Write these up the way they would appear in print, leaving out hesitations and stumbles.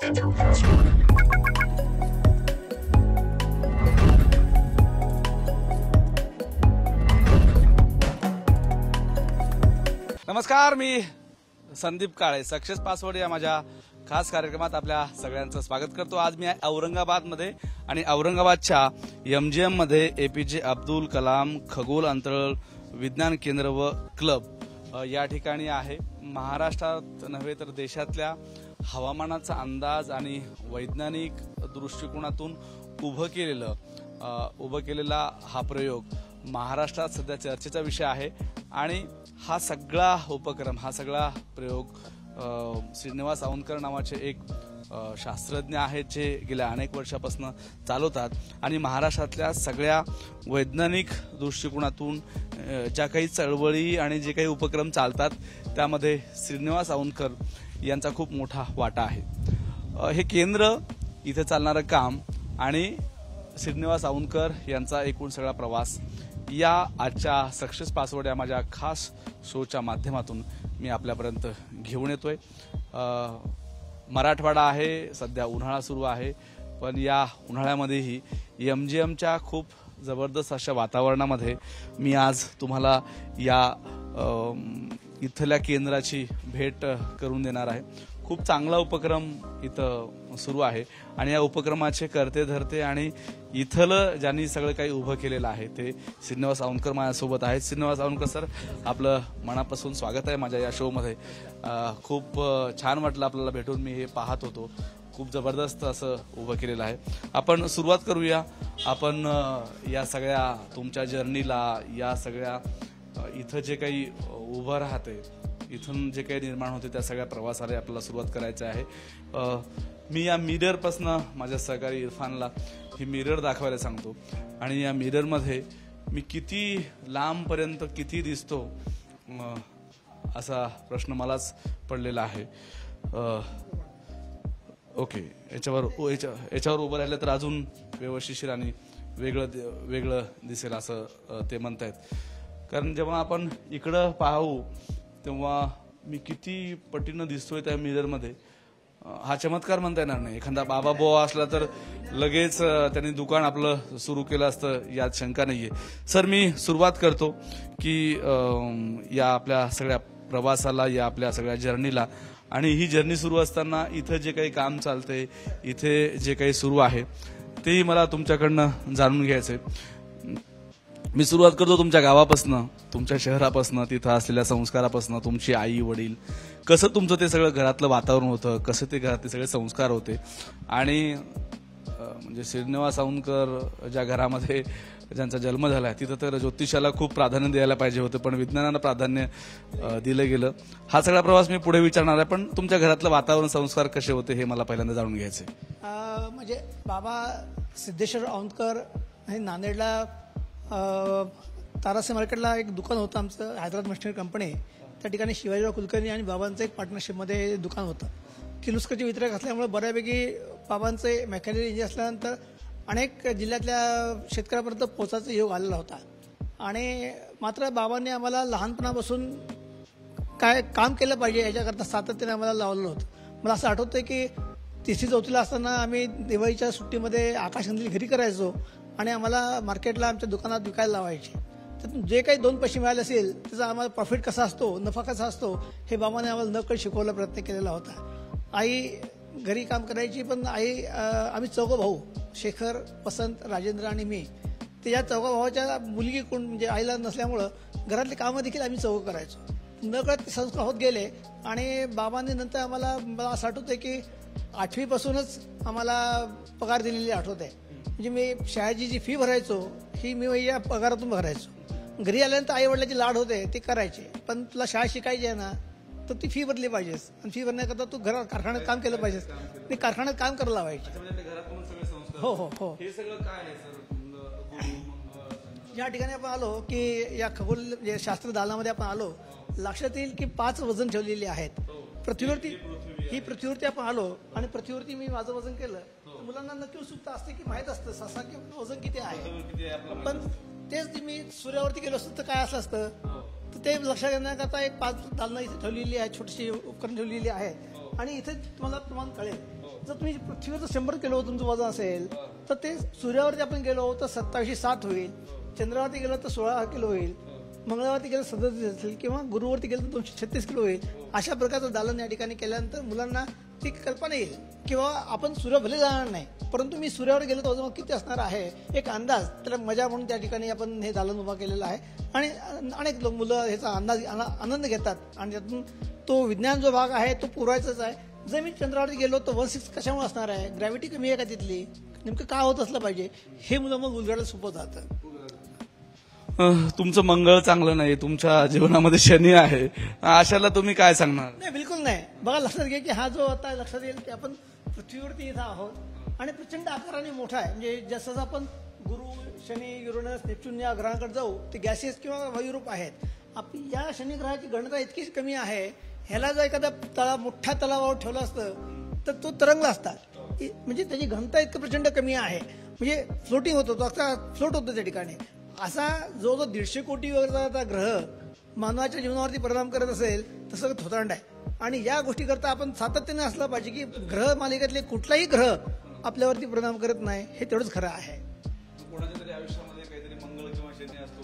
नमस्कार, मी Sandeep Kale success password या माझ्या खास कार्यक्रमात आपल्या सगळ्यांचं स्वागत करतो। आज मी औरंगाबादमध्ये आणि औरंगाबादच्या MGM मध्ये एपीजे अब्दुल कलाम खगोल अंतराळ विज्ञान केंद्र व क्लब या ठिकाणी आहे। महाराष्ट्रात नव्हे तर देशातल्या हवामानाचा अंदाज आणि वैज्ञानिक दृष्टिकोनातून उभं केलेला हा प्रयोग महाराष्ट्रात सध्या चर्चेचा विषय आहे। आणि हा सगळा उपक्रम, हा सगळा प्रयोग श्रीनिवास औंधकर नावाचे एक शास्त्रज्ञ आहेत जे गेल्या अनेक वर्षापासून चालवतात आणि महाराष्ट्रातल्या सगळ्या वैज्ञानिक दृष्टिकोनातून ज्या काही चळवळी आणि जे काही उपक्रम चालतात त्यामध्ये श्रीनिवास औंधकर यांचा खूप मोठा वाटा आहे। हे केंद्र, इथे चालणारं काम आणि श्रीनिवास औंधकर यांचा एकूण सगळा प्रवास या आजच्या सक्सेस पासवर्ड या माझ्या खास शोच्या माध्यमातून मी आपल्यापर्यंत घेऊन येतोय। मराठवाडा आहे, सध्या उन्हाळा सुरू आहे, पण या उन्हाळ्यामध्येही MGMच्या खूप जबरदस्त अशा वातावरणामध्ये मी आज तुम्हाला या इथल्या केंद्राची भेट करून देणार आहे। खूप चांगला उपक्रम इथं सुरू आहे आणि या उपक्रमाचे करते धरते आणि इथलं ज्यांनी सगळं काही उभं केलेलं आहे ते श्रीनिवास औंधकर माझ्यासोबत आहेत। श्रीनिवास औंधकर सर, आपलं मनापासून स्वागत आहे माझ्या या शो मध्ये। खूप छान वाटलं आपल्याला भेटून, मी हे पाहत होतो, खूप जबरदस्त असं उभं केलेलं आहे। आपण सुरुवात करूया। आपण या सगळ्या तुमच्या जर्नीला, या सगळ्या इथं जे काही उभं राहते, इथून जे काही निर्माण होते त्या सगळ्या प्रवासाला आपल्याला सुरुवात करायची आहे। मी या मिरर पासून माझ्या सहकारी इरफानला ही मिरर दाखवायला सांगतो आणि या मिरर मध्ये मी किती लांबपर्यंत किती दिसतो असा प्रश्न मलाच पडलेला आहे। ओके, याच्यावर उभं राहिलं तर अजून व्यवस्थिशीर आणि वेगळं दिसेल असं ते म्हणतायत। कारण जेव्हा आपण इकडं पाहू तेव्हा मी किती पटीनं दिसतोय त्या मिरर मध्ये, हा चमत्कार म्हणता येणार नाही। एखादा बाबा बोवा असला तर लगेच त्यांनी दुकान आपलं सुरू केलं असतं, यात शंका नाहीये। सर, मी सुरुवात करतो की या आपल्या सगळ्या प्रवासाला, या आपल्या सगळ्या जर्नीला, आणि ही जर्नी सुरू असताना इथं जे काही काम चालतंय, इथे जे काही सुरू आहे तेही मला तुमच्याकडनं जाणून घ्यायचंय। मी सुरुवात करतो तुमच्या गावापासून, तुमच्या शहरापासून, तिथं असलेल्या संस्कारापासून, तुमची आई वडील, कसं तुमचं ते सगळं घरातलं वातावरण होतं, कसं ते घरातले सगळे संस्कार होते। आणि म्हणजे श्रीनिवास औंधकर ज्या घरामध्ये ज्यांचा जन्म झाला तिथं तर ज्योतिषाला खूप प्राधान्य द्यायला पाहिजे होतं, पण विज्ञानाला प्राधान्य दिलं गेलं। हा सगळा प्रवास मी पुढे विचारणार आहे, पण तुमच्या घरातलं वातावरण, संस्कार कसे होते हे मला पहिल्यांदा जाणून घ्यायचे। म्हणजे बाबा सिद्धेश्वर औंधकर हे नांदेडला तारासे मार्केटला एक दुकान होतं आमचं, हैदराबाद मशिनरी कंपनी। त्या ठिकाणी शिवाजीराव कुलकर्णी आणि बाबांचं एक पार्टनरशिपमध्ये दुकान होतं। किर्लोस्करचे वितरक असल्यामुळे बऱ्यापैकी बाबांचे मेकॅनिकल इंजिनियर असल्यानंतर अनेक जिल्ह्यातल्या शेतकऱ्यापर्यंत पोहोचायचा योग आलेला होता। आणि मात्र बाबांनी आम्हाला लहानपणापासून काय काम केलं पाहिजे याच्याकरता सातत्याने आम्हाला लावलेलं होतं। मला असं आठवतंय की 3री-4थीला असताना आम्ही दिवाळीच्या सुट्टीमध्ये आकाशकंदील घरी करायचो आणि आम्हाला मार्केटला आमच्या दुकानात विकायला लावायचे। तर जे काही 2 पैसे मिळाले असेल त्याचा आम्हाला प्रॉफिट कसा असतो, नफा कसा असतो, हे बाबाने आम्हाला नकळत शिकवण्याचा प्रयत्न केलेला होता। आई घरी काम करायची, पण आम्ही 4 भाऊ, शेखर, वसंत, राजेंद्र आणि मी, ते या 4 भावाच्या मुलगी कोण म्हणजे आईला नसल्यामुळं घरातले कामं देखील आम्ही 4 करायचो। नकळत ते संस्कार होत गेले आणि बाबांनी नंतर मला असं आठवतंय की 8वी पासूनच आम्हाला पगार दिलेली आठवत आहे। म्हणजे मी शाळेची जी फी भरायचो ही मी या पगारातून भरायचो। घरी आल्यानंतर आई वडिलांचे लाड होते ते करायचे, पण तुला शाळा शिकायची आहे ना तर ती फी भरली पाहिजेस, आणि फी भरण्याकरता तू घरात कारखान्यात काम केलं पाहिजेस। मी कारखान्यात काम करायला लावायचे। हो हो हो हे सगळं काय आहे सर? या ठिकाणी आपण आलो की या खगोल शास्त्र दालनामध्ये आपण आलो, लक्षात येईल की 5 वजन ठेवलेली आहेत पृथ्वीवरती। ही पृथ्वीवरती आपण आलो आणि पृथ्वीवरती मी माझं वजन केलं। मुलांना नक्की उत्सुकता असते की माहित असतं ससा की वजन किती आहे, पण तेच मी सूर्यावरती गेलो असतं तर काय असं असतं, तर ते लक्षात घेण्याकरता एक 5 दालनं इथे ठेवलेली आहे, छोटीशी उपकरण ठेवलेली आहे आणि इथे तुम्हाला प्रमाण कळेल जर तुम्ही पृथ्वीवर 100 किलो तुमचं वजन असेल तर ते सूर्यावरती आपण गेलो तर 2707 होईल, चंद्रावरती गेलो तर 16 किलो होईल, मंगळावरती गेलं 37 असेल किंवा गुरुवरती गेलं तर 236 किलो होईल. अशा प्रकारचं दालन या ठिकाणी केल्यानंतर मुलांना ती कल्पना येईल किंवा आपण सूर्य भले जाणार नाही परंतु मी सूर्यावर गेलो तर वजन किती असणार आहे एक अंदाज, त्याला मजा म्हणून त्या ठिकाणी आपण हे दालन उभा केलेलं आहे. आणि अनेक मुलं ह्याचा आनंद घेतात आणि त्यातून तो विज्ञान जो भाग आहे तो पुरवायचाच आहे. जर मी चंद्रावरती गेलो तर 1/6 कशामुळे असणार आहे, ग्रॅव्हिटी कमी आहे का तिथली, नेमकं काय होत असलं पाहिजे, हे मुलं मग उलगडायला सोपं जातं. तुमचं मंगळ चांगलं नाही, तुमच्या जीवनामध्ये शनी आहे, अशाला तुम्ही काय सांगणार? नाही, बिलकुल नाही. बघा, लक्षात घ्या की हा जो आता लक्षात येईल की आपण पृथ्वीवरती इथं आहोत आणि प्रचंड आकाराने मोठा आहे. म्हणजे जसं आपण गुरु, शनी, युरेनस, नेपच्यून या ग्रहांकडे जाऊ ते गॅसेस किंवा वायुरूप आहेत. आपली या शनी ग्रहाची घनता इतकीच कमी आहे, ह्याला जर एखादा मोठ्या तलावावर ठेवलं असतं तर तो तरंगला असता. म्हणजे त्याची घनता इतकं प्रचंड कमी आहे, म्हणजे फ्लोटिंग होतो, तो असा फ्लोट होतो त्या ठिकाणी. असा जो 150 कोटी वगैरे ग्रह मानवाच्या जीवनावरती परिणाम करत असेल तसं थोतांड आहे. आणि या गोष्टी करता आपण सातत्याने असलं पाहिजे की ग्रह मालिकेतले कुठलाही ग्रह आपल्यावरती परिणाम करत नाही, हे तेवढंच खरं आहे.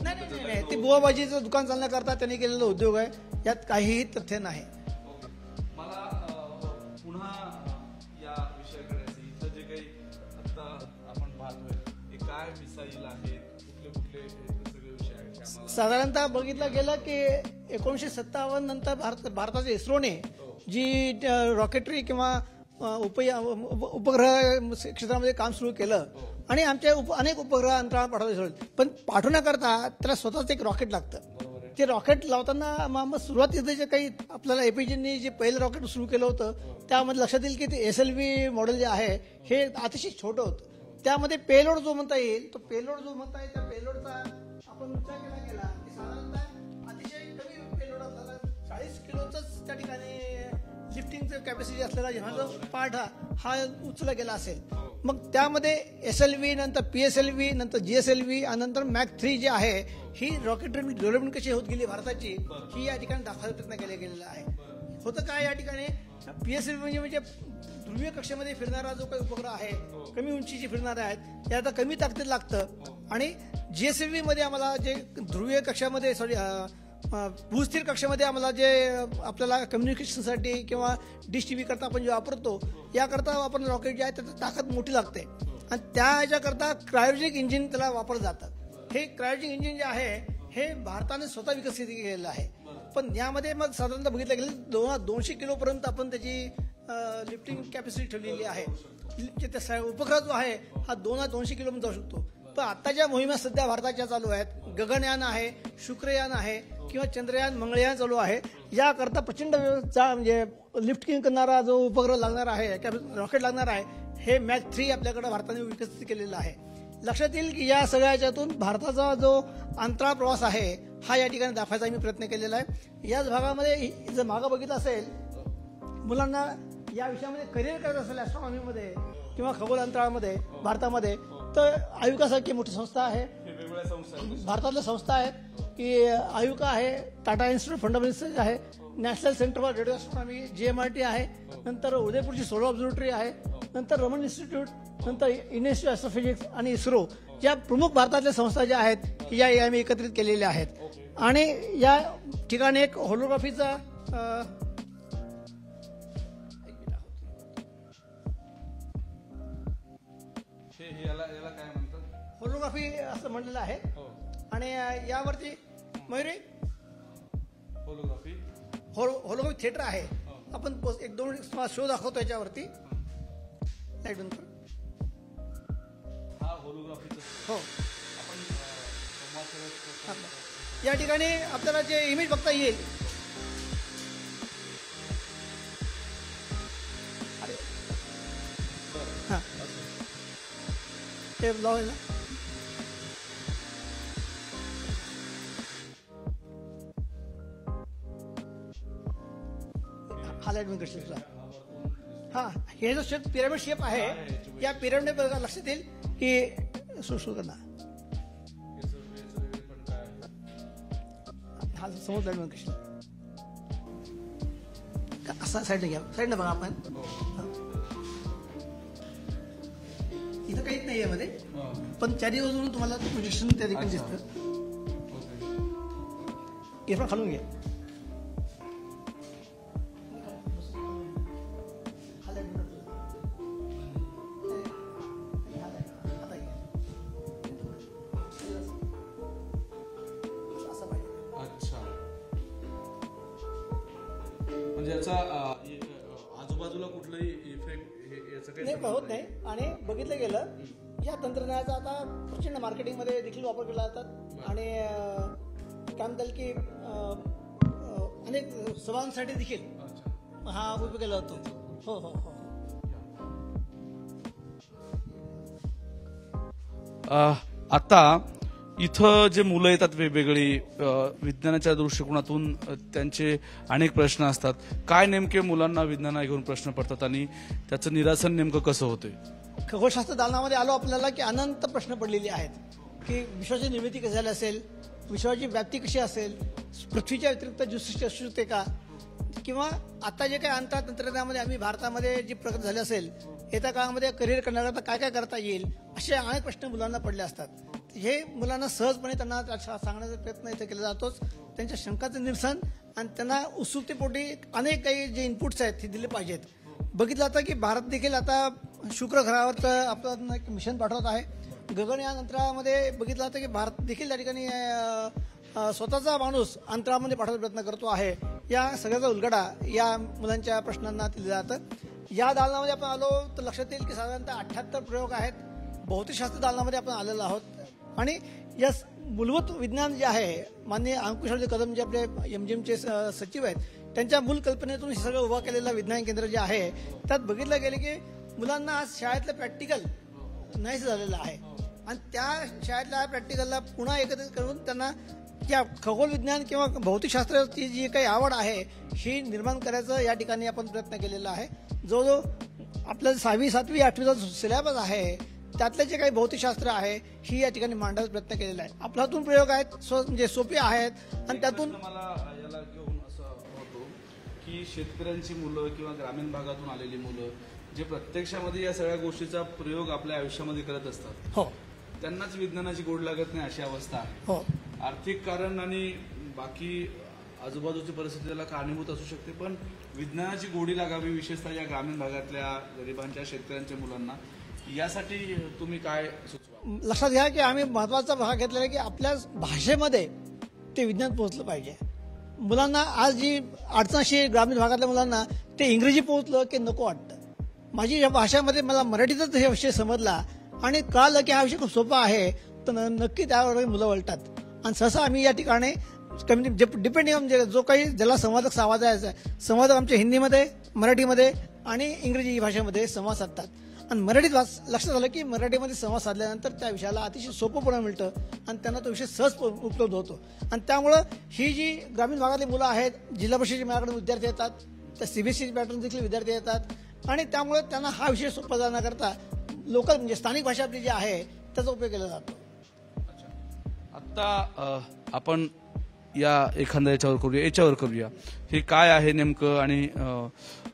नाही, ते बुवाबाजीचं दुकान चालण्याकरता त्यांनी केलेला उद्योग आहे, यात काहीही तथ्य नाही. मला पुन्हा या विषयाकडे जे काही आता आपण पाहतोय ते काय मिसाईल आहेत, कुठले सगळे विषय आहेत, साधारणतः बघितलं गेलं की 1957 नंतर भारताच्या इस्रोने जी रॉकेटरी किंवा उपग्रह क्षेत्रामध्ये काम सुरू केलं आणि आमच्या अनेक उपग्रह अंतराळात पाठवले, पण पाठवण्याकरता त्याला स्वतःच एक रॉकेट लागतं. ते रॉकेट लावताना मग सुरुवातीचं जे काही आपल्याला एपीजीनी जे पहिलं रॉकेट सुरू केलं होतं त्यामध्ये लक्षात येईल की ते SLV मॉडेल जे आहे हे अतिशय छोटं होतं. त्यामध्ये पेलोड जो म्हणता येईल तो पेलोड जो म्हणता येईल त्या पेलोडचा आपण विचार केला की साधारणतः अतिशय कमी पेलोड असलेला 40 किलोचाच त्या ठिकाणी लिफ्टिंगचं कॅपॅसिटी असलेला जहाज पार्ट हा उचलला गेला असेल. मग त्यामध्ये SLV नंतर PSLV नंतर GSLV आणि नंतर मॅक 3 जे आहे ही रॉकेट डेव्हलपमेंट कशी होत गेली भारताची ही या ठिकाणी दाखवायचा प्रयत्न केला गेलेला आहे. होतं काय या ठिकाणी PSLV म्हणजे ध्रुवीय कक्षेमध्ये फिरणारा जो काही उपग्रह आहे, कमी उंचीची फिरणारे आहेत, ते आता कमी ताकदीत लागतं. आणि GSLV मध्ये आम्हाला जे ध्रुवीय कक्षामध्ये भूस्थिर कक्षेमध्ये आम्हाला जे आपल्याला कम्युनिकेशनसाठी किंवा डिश TV करता आपण जे वापरतो याकरता आपण रॉकेट जे आहे त्याची ताकद मोठी लागते आणि त्या याच्याकरता क्रायोजेनिक इंजिन त्याला वापरलं जातं. हे क्रायोजेनिक इंजिन जे आहे हे भारताने स्वतः विकसित केलेलं आहे. पण यामध्ये मग साधारणतः बघितलं गेलं 200 किलोपर्यंत आपण त्याची लिफ्टिंग कॅपॅसिटी ठेवलेली आहे. उपग्रह जो आहे हा 200 किलोपर्यंत जाऊ शकतो. पण आताच्या मोहिमा सध्या भारताच्या चालू आहेत, गगनयान आहे, शुक्रयान आहे किंवा चंद्रयान, मंगळयान चालू आहे. याकरता प्रचंड म्हणजे लिफ्टिंग करणारा जो उपग्रह लागणार आहे, रॉकेट लागणार आहे, हे मॅक 3 आपल्याकडे भारताने विकसित केलेलं आहे. लक्षात येईल की या सगळ्या याच्यातून भारताचा जो अंतराळ प्रवास आहे हा या ठिकाणी दाखवायचा मी प्रयत्न केलेला आहे. याच भागामध्ये जर मागं बघितलं असेल मुलांना या विषयामध्ये करिअर करत असेल ॲस्ट्रॉनॉमीमध्ये किंवा खगोल अंतराळामध्ये भारतामध्ये तर आयुकासारखी मोठी संस्था आहे, भारतातल्या संस्था आहेत की आयुका आहे, टाटा इन्स्टिट्यूट फंडामेंटल आहे, national centre for radio astronomy JMRT आहे, नंतर उदयपूरची सोलर ऑब्झर्वेटरी आहे, नंतर रमन इन्स्टिट्यूट, नंतर इंडियन इन्स्टिट्यूट ऑफ ॲस्ट्रोफिजिक्स आणि इस्रो या प्रमुख भारतातल्या संस्था ज्या आहेत या आम्ही एकत्रित केलेल्या आहेत. आणि या ठिकाणी एक होलोग्राफीचा होलोग्राफी असं म्हणलेलं आहे. आणि यावरती मयुरी होलोग्राफी थिएटर आहे. आपण 1-2 शो दाखवतो याच्यावरती. लाईट बंद कर. हो, या ठिकाणी आपल्याला जे इमेज बघता येईल हां ते लावलं ना. हा लाईट बंद करशील तुला. हा, हे जो शेप पिरामिड शेप आहे या पिरामिड बघा लक्षात येईल की सुरू करणार. हा समोर लाईट बंद करशील असा साईडने घ्या, साईडने बघा आपण. नाही यामध्ये, पण चारी बाजून तुम्हाला प्रोजेक्शन त्या ठिकाणी दिसतं. हे पण खालून घ्या. अच्छा, म्हणजे याचा आजूबाजूला कुठलाही इफेक्ट याचं काही नाही होत नाही. आणि बघितलं गेलं या तंत्रज्ञानाचा आता प्रचंड मार्केटिंगमध्ये देखील वापर केला जातात आणि काय म्हणतात की अनेक सभांसाठी देखील हा उपयोग केला जातो. हो हो हो. आता इथं जे मुलं येतात वेगवेगळी विज्ञानाच्या दृष्टिकोनातून त्यांचे अनेक प्रश्न असतात. काय नेमके मुलांना विज्ञाना घेऊन प्रश्न पडतात आणि त्याचं निरासन नेमकं कसं होतंय? खगोलशास्त्र दालनामध्ये आलो आपल्याला की अनंत प्रश्न पडलेले आहेत की विश्वाची निर्मिती कशी झाली असेल, विश्वाची व्याप्ती कशी असेल, पृथ्वीच्या व्यतिरिक्त जीवसृष्टी असू शकते का, किंवा आता जे काही अंतर तंत्रज्ञानामध्ये आम्ही भारतामध्ये जी प्रगती झाली असेल, येत्या काळामध्ये करिअर करण्याकरता काय काय करता येईल, असे अनेक प्रश्न मुलांना पडले असतात. हे मुलांना सहजपणे त्यांना सांगण्याचा प्रयत्न इथे केला जातोच. त्यांच्या शंकाचं निरसन आणि त्यांना उत्सुकतेपोटी अनेक काही जे इनपुट्स आहेत ते दिले पाहिजेत. बघितलं जातं की भारत देखील आता शुक्र ग्रहावर आपलं एक मिशन पाठवत आहे. गगनयान अंतराळामध्ये बघितलं जातं की भारत देखील त्या ठिकाणी स्वतःचा माणूस अंतराळामध्ये पाठवण्याचा प्रयत्न करतो आहे. या सगळ्याचा उलगडा या मुलांच्या प्रश्नांना दिलं जातं. या दालनामध्ये आपण आलो तर लक्षात येईल की साधारणतः 78 प्रयोग आहेत. भौतिकशास्त्र दालनामध्ये आपण आलेलो आहोत आणि या मूलभूत विज्ञान जे आहे, माननीय अंकुशरावजी कदम जे आपले MGMचे सचिव आहेत, त्यांच्या मूल कल्पनेतून हे सगळं उभं केलेलं विज्ञान केंद्र जे आहे, त्यात बघितलं गेलं की मुलांना आज शाळेतलं प्रॅक्टिकल नाहीच झालेलं आहे आणि त्या शाळेतल्या प्रॅक्टिकलला पुन्हा एकत्रित करून त्यांना या खगोल विज्ञान किंवा भौतिकशास्त्राची जी काही आवड आहे ही निर्माण करायचं या ठिकाणी आपण प्रयत्न केलेला आहे. जवळजवळ आपलं 6वी 7वी 8वीचा सिलेबस आहे, त्यातले जे काही भौतिकशास्त्र आहे ही या ठिकाणी मांडण्याचा प्रयत्न केलेला आहे. आपल्यातून प्रयोग आहेत म्हणजे सोपे आहेत आणि त्यातून मला याला घेऊन असं होतो की शेतकऱ्यांची मुलं किंवा ग्रामीण भागातून आलेली मुलं जे प्रत्यक्षामध्ये या सगळ्या गोष्टीचा प्रयोग आपल्या आयुष्यामध्ये करत असतात, हो, त्यांनाच विज्ञानाची गोड लागत नाही अशी अवस्था आहे. हो, आर्थिक कारण आणि बाकी आजूबाजूची परिस्थिती त्याला कारणीभूत असू शकते, पण विज्ञानाची गोडी लागावी विशेषतः या ग्रामीण भागातल्या गरिबांच्या शेतकऱ्यांच्या मुलांना. यासाठी तुम्ही काय सुचवा? लक्षात घ्या की आम्ही महत्वाचा भाग घेतलेला आहे की आपल्या भाषेमध्ये ते विज्ञान पोहोचलं पाहिजे. मुलांना आज जी अडचण अशी आहे ग्रामीण भागातल्या मुलांना, ते इंग्रजी पोहोचलं की नको वाटतं. माझी या भाषेमध्ये मला मराठीतच हे विषय समजला आणि कळलं की हा विषय खूप सोपा आहे, तर नक्की त्यावर मुलं वळतात. आणि सहसा आम्ही या ठिकाणी डिपेंडिंग म्हणजे जो काही ज्याला संवादक साधायचा आहे, संवादक आमच्या हिंदीमध्ये, मराठीमध्ये आणि इंग्रजी भाषेमध्ये संवाद साधतात. आणि मराठीत लक्षात आलं की मराठीमध्ये संवाद साधल्यानंतर त्या विषयाला अतिशय सोपंपणा मिळतं आणि त्यांना तो विषय सहज उपलब्ध होतो. आणि त्यामुळं ही जी ग्रामीण भागातली मुलं आहेत, जिल्हा परिषदेचे माझ्याकडे विद्यार्थी येतात, त्या CBSE पॅटर्न देखील विद्यार्थी येतात आणि त्यामुळे त्यांना हा विषय सोपा जाण्याकरता लोकल म्हणजे स्थानिक भाषा आपली जी आहे त्याचा उपयोग केला जातो. आता आपण या एखाद्या याच्यावर करूया हे काय आहे नेमकं. आणि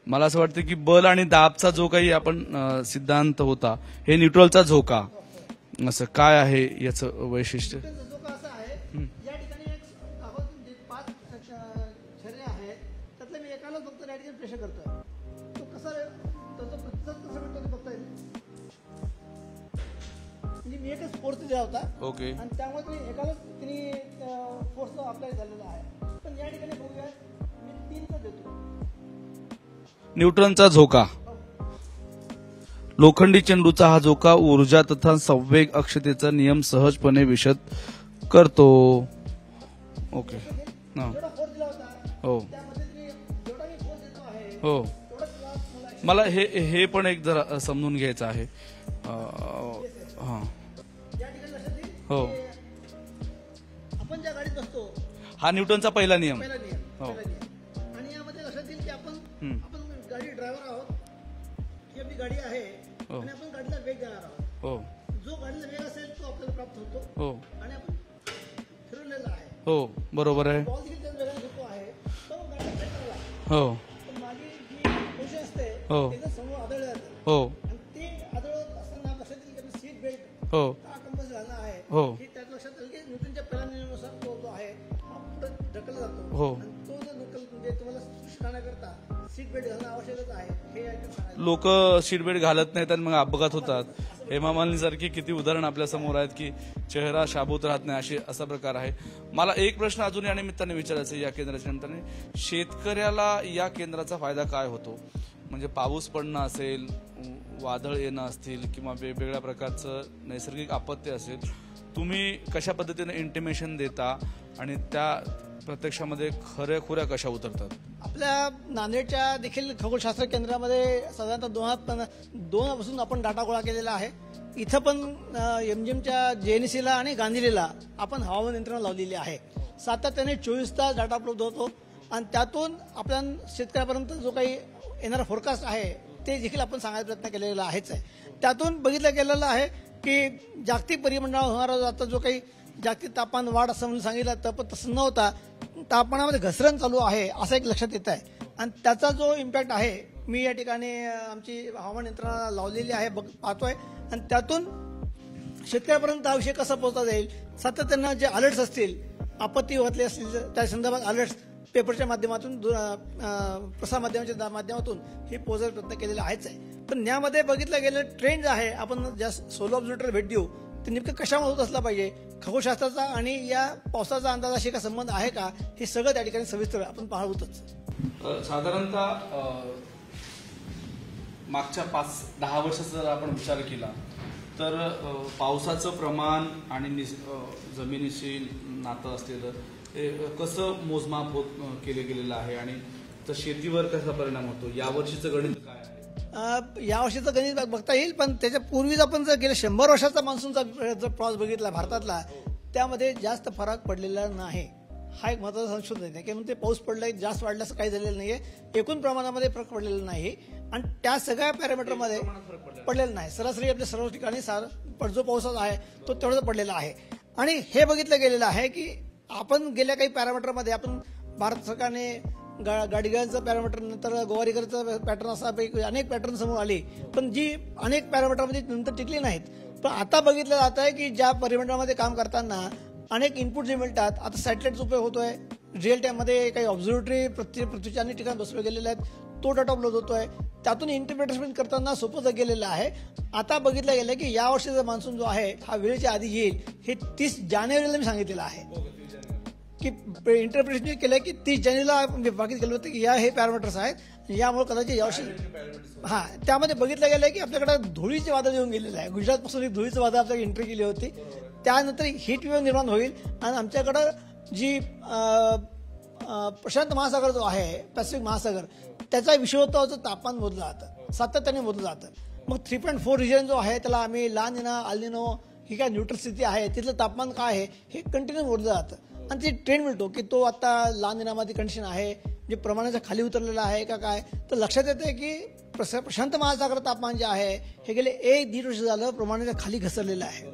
मला असं वाटतं की बल आणि दाबचा जो काही आपण सिद्धांत होता, हे न्यूट्रलचा झोका, असं काय आहे याचं वैशिष्ट्य? झोका असं आहे, या ठिकाणी एक 5 छर्या आहेत, त्यातलं मी एकाला फक्त या ठिकाणी प्रेशर करतोय. तो कसा त्याचा प्रतिसाद कसा मिळतो ते बघता येईल. म्हणजे मी एकच फोर्स दिला होता, ओके, आणि त्यामुळे तुम्ही एकालाच तिने फोर्स अप्लाय झालेला आहे. पण या ठिकाणी बघूया, मी 3 देतो. न्यूट्रनचा झोका. लोखंडी चेंडूचा हा झोका ऊर्जा तथा संवेग अक्षतेचा नियम सहजपणे विशद करतो. ओके, जेवढा फोर्स दिला होता हो त्यामध्ये तुम्ही जेवढा मी फोर्स देतो आहे हो. तेवढाच मला हे पण एक जरा समजून घ्यायचं आहे. हा, या ठिकाणी लक्षात येईल हो, आपण ज्या गाडीत बसतो हा न्यूटनचा पहिला नियम. पहिला नियम, हो. पहिला नियम. आणि यामध्ये लक्षात येईल की आपण गाडी ड्रायव्हर आहोत, ही आपली गाडी आहे हो. आणि आपण गाडीला वेग देणार आहोत. हो जो गाडीला वेग असेल तो आपल्याला प्राप्त होतो हो आणि आपण फिरवलेला आहे. हो, बरोबर आहे. बॉल देखील त्याच वेगाने घेतो आहे, तो गाडीला पेटवला. हो पण माझी जी पोझिशन असते हो. त्याचं समोर आदळलं जातं हो आणि ते आदळत असताना लक्षात येईल की आपण सीट बेल्ट हो हा कंपस घालणं आहे हो हे त्यात लक्षात आलं की न्यूटनच्या पहिल्या नियमानुसार तो जो आहे हा पुढे ढकलला जातो हो. आणि तो जर ढकल म्हणजे तुम्हाला सुरक्षित राहण्याकरता सीट बेल्ट घालणं आवश्यकच आहे हे याच्यात सांगायचं. लोक सीट बेल्ट घालत नाहीत आणि मग अपघात होतात. हेमा मालिनी सारखी किती उदाहरण आपल्या समोर आहेत की चेहरा शाबूत राहत नाही असा प्रकार आहे. मला एक प्रश्न अजून या निमित्ताने विचारायचा आहे, या केंद्राच्या निमित्ताने शेतकऱ्याला या केंद्राचा फायदा काय होतो? म्हणजे पाऊस पडणं असेल, वादळ येणं असतील किंवा वेगवेगळ्या प्रकारचं नैसर्गिक आपत्ती असेल, तुम्ही कशा पद्धतीने इंटिमेशन देता आणि त्या प्रत्यक्षामध्ये खऱ्या कशा उतरतात? आपल्या नांदेडच्या देखील खगोलशास्त्र केंद्रामध्ये साधारणतः 2002 पासून आपण डाटा गोळा केलेला आहे. इथं पण एमजीएमच्या जेएनसीला आणि गांधीलीला आपण हवामान यंत्रणा लावलेली आहे. सातत्याने 24 तास डाटा उपलब्ध होतो आणि त्यातून आपल्या शेतकऱ्यापर्यंत जो काही येणारा फोरकास्ट आहे ते देखील आपण सांगायचा प्रयत्न केलेला आहेच आहे. त्यातून बघितलं गेलेलं आहे की जागतिक परिमंडळावर होणारा आता जो काही जागतिक तापमान वाढ असं म्हणून सांगितलं तर पण तसं न होता तापमानामध्ये घसरण चालू आहे असं एक लक्षात येत आहे. आणि त्याचा जो इम्पॅक्ट आहे मी या ठिकाणी आमची हवामान यंत्रणा लावलेली आहे पाहतोय आणि त्यातून शेतकऱ्यापर्यंत हा विषय कसा पोहोचता येईल, सातत्यानं जे अलर्ट्स असतील, आपत्ती घातली असतील त्या संदर्भात अलर्ट्स पेपरच्या माध्यमातून प्रसार माध्यमाच्या माध्यमातून हे पोहोचायचा प्रयत्न केलेला आहेच आहे. पण यामध्ये बघितलं गेलं ट्रेंड आहे आपण ज्या सोलो ऑब्झर्वेटर भेट देऊ ते नेमकं कशामुळे होत असला पाहिजे, खगोलशास्त्राचा आणि या पावसाचा अंदाजाशी का संबंध आहे का, हे सगळं त्या ठिकाणी सविस्तर आपण पाहतोच. साधारणतः मागच्या 5-10 वर्षाचा जर आपण विचार केला तर पावसाचं प्रमाण आणि जमिनीशी नातं असलेलं हे कसं मोजमाप केले गेलेलं आहे आणि तर शेतीवर कसा परिणाम होतो? यावर्षीचं गणित काय आहे? यावर्षीचं गणित बघता येईल, पण त्याच्या पूर्वीच आपण जर गेल्या 100 वर्षाचा मान्सूनचा जर प्रॉस बघितला भारतातला त्यामध्ये जास्त फरक पडलेला नाही. हा एक महत्वाचा संशोधन आहे की म्हणजे पाऊस पडलाय जास्त वाढला असं काही झालेलं नाहीये, एकूण प्रमाणामध्ये फरक पडलेला नाही आणि त्या सगळ्या पॅरामीटरमध्ये पडलेलं नाही. सरासरी आपल्या सर्व ठिकाणी जो पाऊस आहे तो तेवढाच पडलेला आहे. आणि हे बघितलं गेलेलं आहे की आपण गेल्या काही पॅरामीटरमध्ये आपण भारत सरकारने गाडगिळांचं पॅरामीटर नंतर गोवारीकरचं पॅटर्न असा अनेक पॅटर्न समोर आले पण जी अनेक पॅरामीटरमध्ये नंतर टिकली नाहीत. पण आता बघितलं जात आहे की ज्या परिमंडळामध्ये काम करताना अनेक इनपुट जे मिळतात, आता सॅटेलाइटचा उपयोग होतोय, रिअल टाइममध्ये काही ऑब्झर्वेटरी पृथ्वीच्या अनेक ठिकाणी बसवले गेलेले आहेत, तो डाटा उपलब्ध होतोय, त्यातून इंटरप्रिटेशन करताना सोपं गेलेलं आहे. आता बघितलं गेलं की या वर्षीचा मान्सून जो आहे हा वेळेच्या आधी येईल हे 30 जानेवारीला मी सांगितलेलं आहे की इंटरप्रिटेशन केलंय की 30 जानेवारीला बाकी केलं होतं की या हे पॅरामीटर्स आहेत, यामुळे कदाचित यावर्षी त्यामध्ये बघितलं गेलंय की आपल्याकडे धुळीचे वादळ येऊन गेलेलं आहे. गुजरातपासून एक धुळीचं वादळ आपल्याकडे एंट्री केली होती, त्यानंतर हीट वेव्ह निर्माण होईल आणि आमच्याकडं जी प्रशांत महासागर जो आहे, पॅसिफिक महासागर, त्याचा विषुववृत्तावरचं तापमान मोजलं जातं, सातत्याने मोजलं जातं. मग 3.4 रिजन जो आहे त्याला आम्ही ला निना अल्निनो ही काय न्यूट्रल स्थिती आहे तिथलं तापमान काय आहे हे कंटिन्यू मोजलं जातं आणि ते ट्रेंड मिळतो की तो आता ला निनामध्ये कंडिशन आहे जे प्रमाणाच्या खाली उतरलेला आहे का काय. तर लक्षात येते की प्रशांत महासागर तापमान जे आहे हे गेले 1-1.5 वर्ष झालं प्रमाणाच्या खाली घसरलेलं आहे.